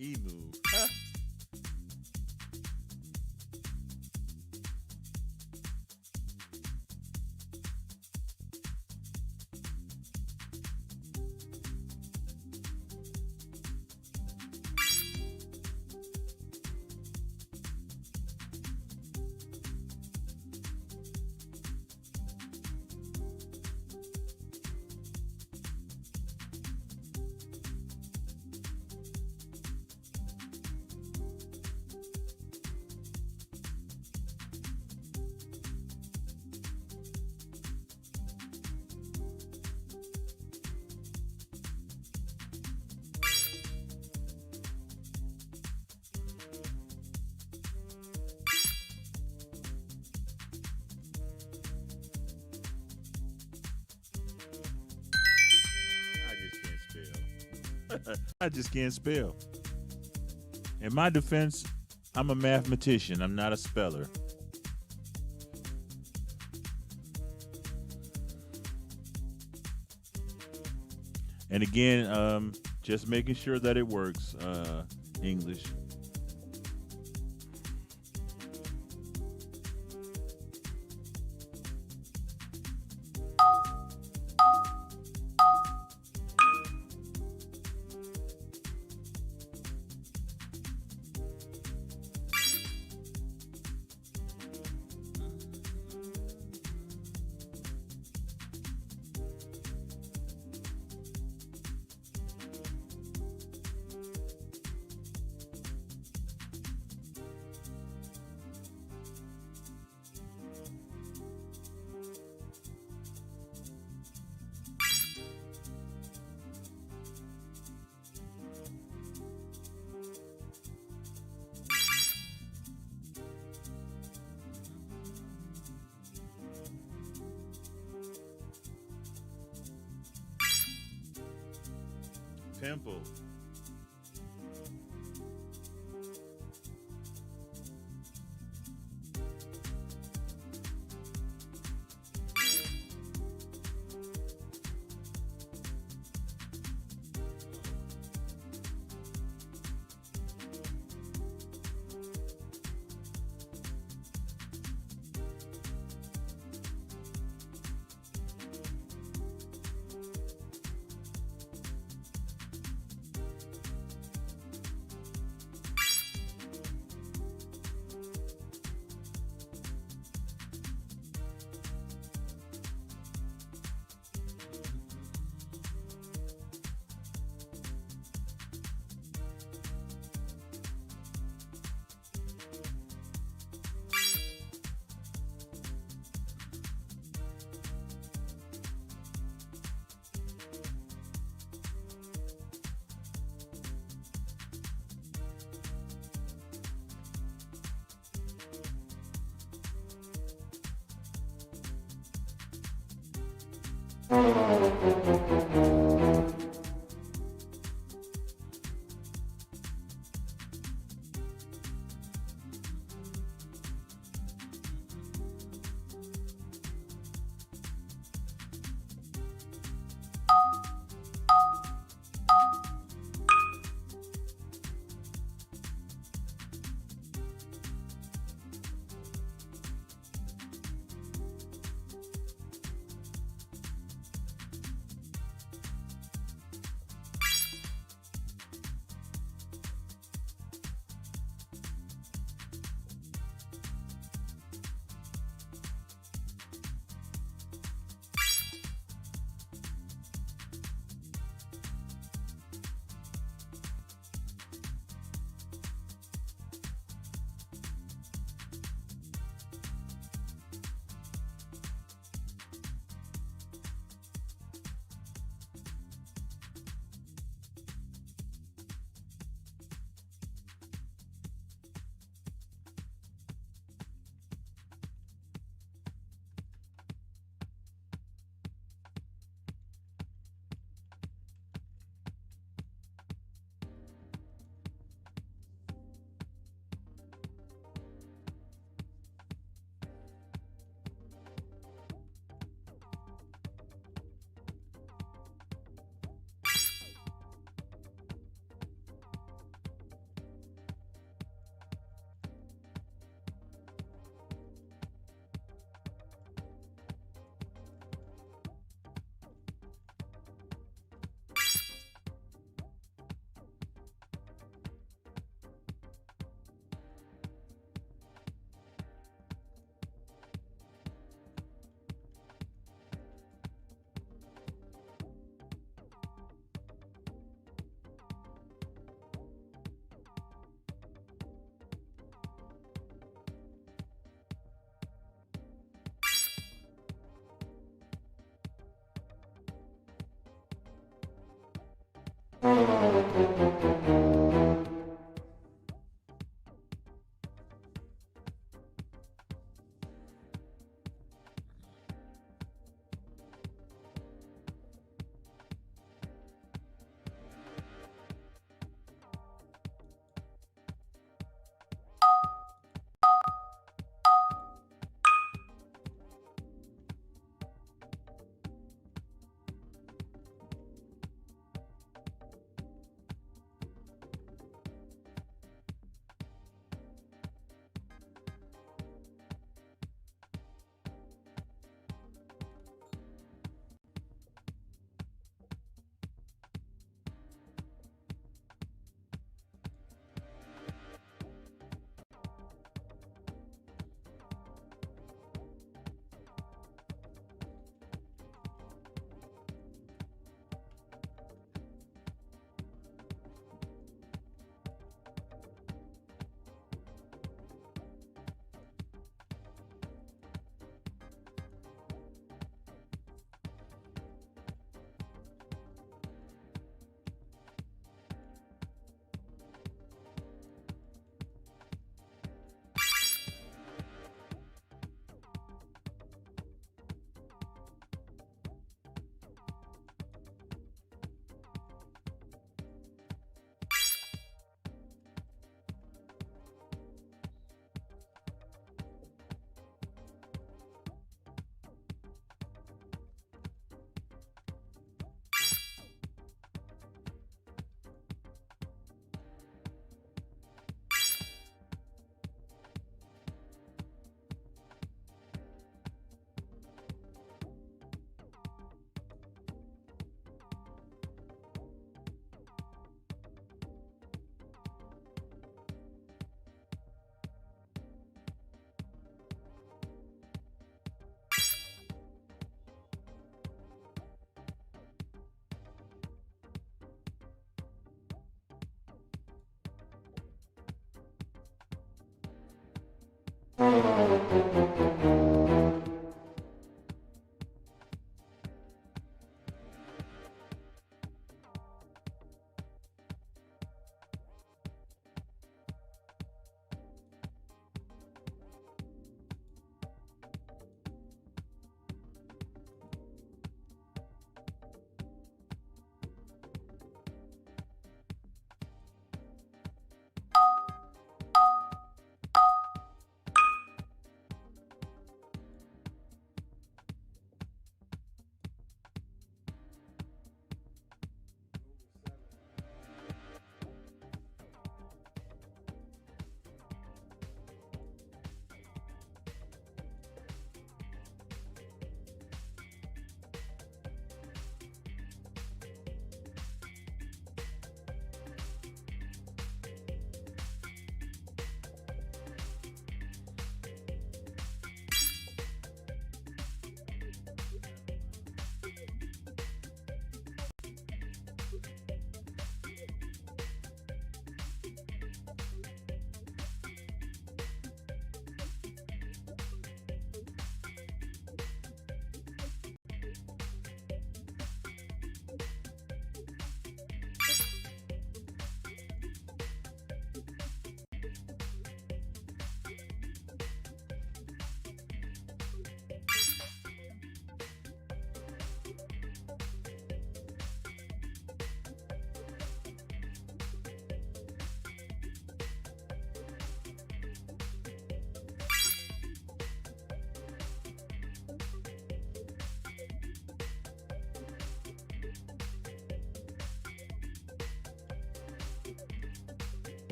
Emu. Huh? I just can't spell. I just can't spell. In my defense, I'm a mathematician. I'm not a speller. And again, just making sure that it works, English. Pimple.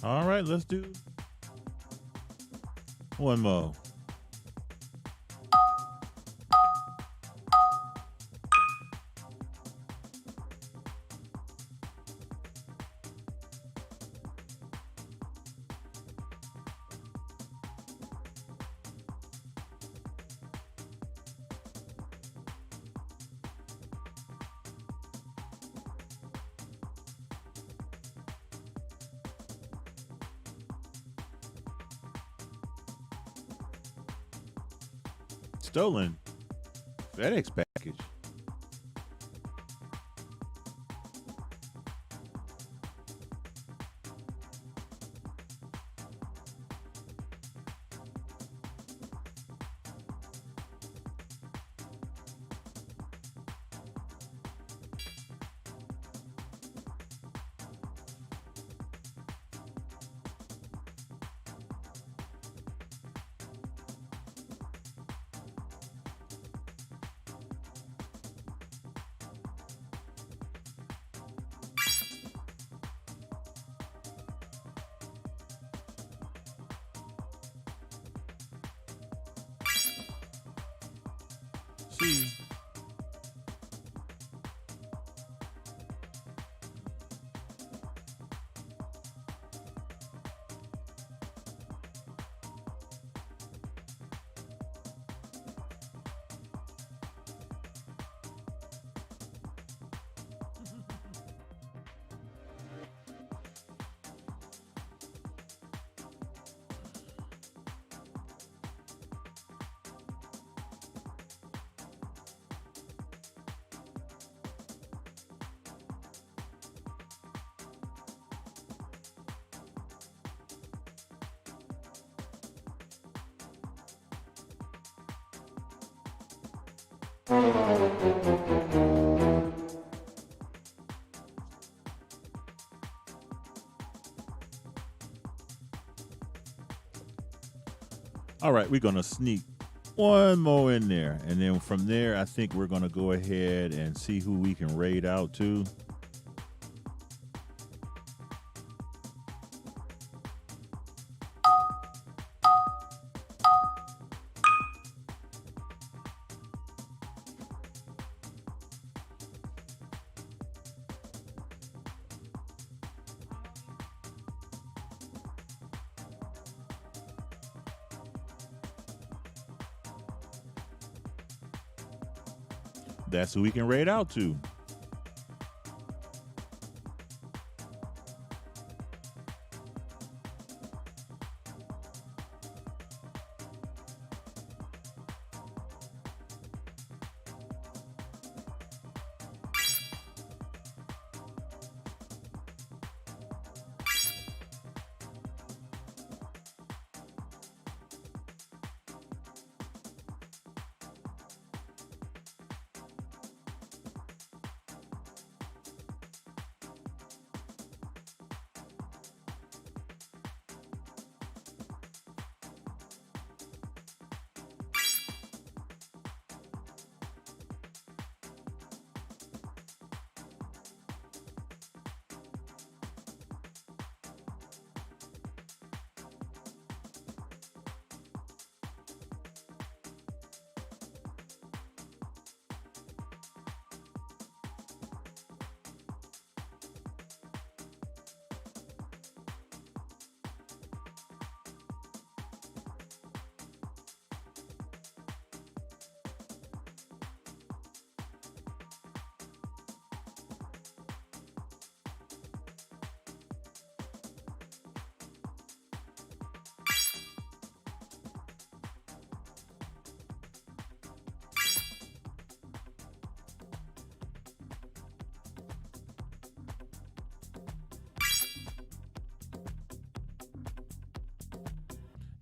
All right, let's do one more. Stolen FedEx package. See. All right, we're gonna sneak one more in there, and then from there, I think we're gonna go ahead and see who we can raid out to. That's who we can raid out to.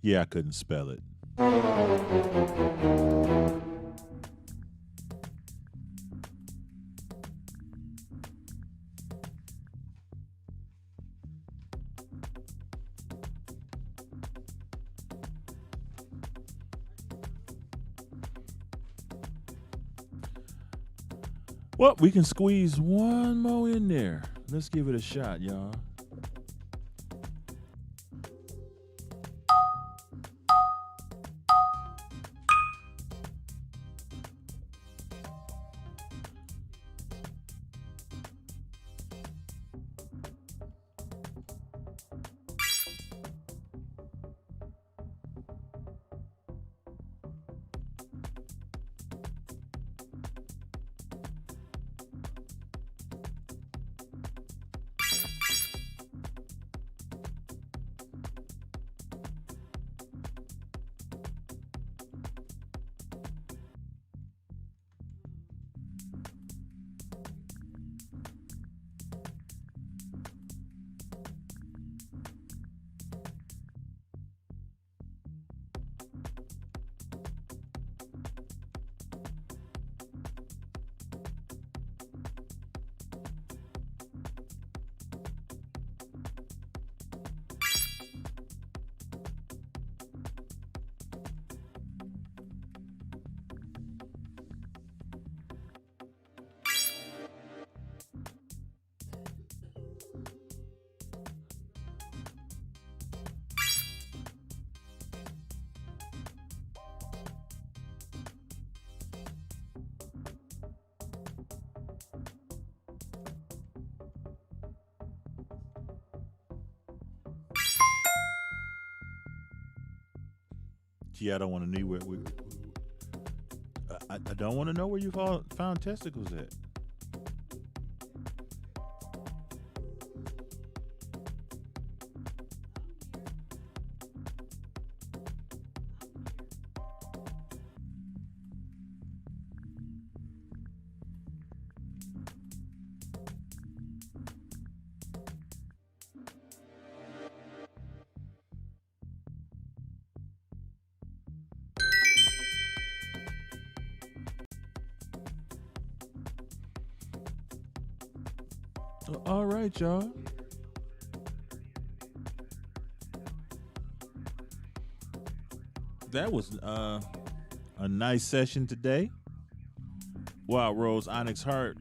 Yeah, I couldn't spell it. Well, we can squeeze one more in there. Let's give it a shot, y'all. Gee, I don't want to know where I don't want to know where you found testicles at. All right, y'all. That was a nice session today. Wild Rose Onyx Heart.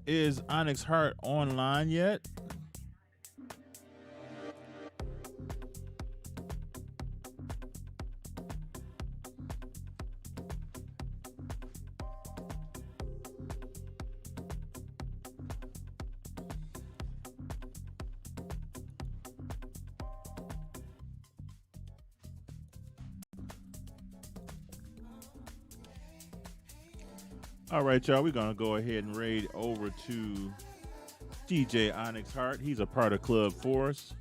Is Onyx Heart online yet? All right, y'all, we're going to go ahead and raid over to DJ Onyx Heart. He's a part of Club Force.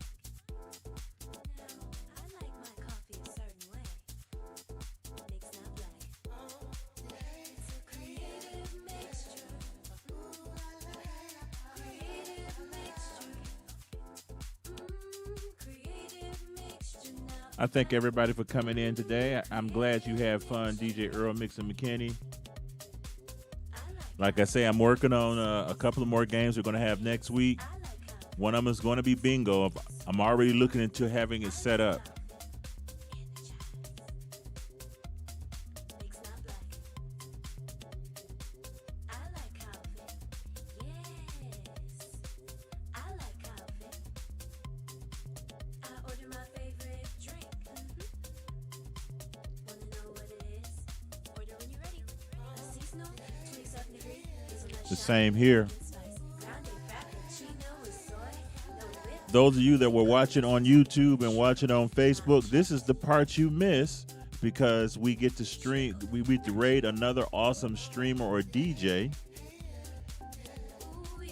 I thank everybody for coming in today. I'm glad you had fun, DJ Earl Mixon McKinney. Like I say, I'm working on a couple of more games we're going to have next week. One of them is going to be bingo. I'm already looking into having it set up. The same here. Those of you that were watching on YouTube and watching on Facebook, this is the part you miss because we get to stream, we get to raid another awesome streamer or DJ.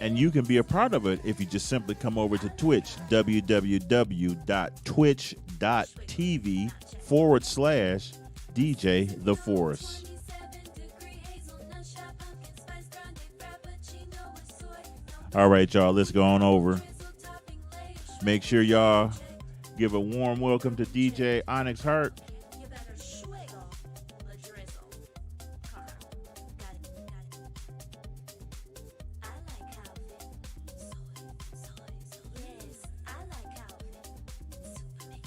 And you can be a part of it if you just simply come over to Twitch, www.twitch.tv/DJ The Force. All right, y'all, let's go on over. Make sure y'all give a warm welcome to DJ Onyx Heart.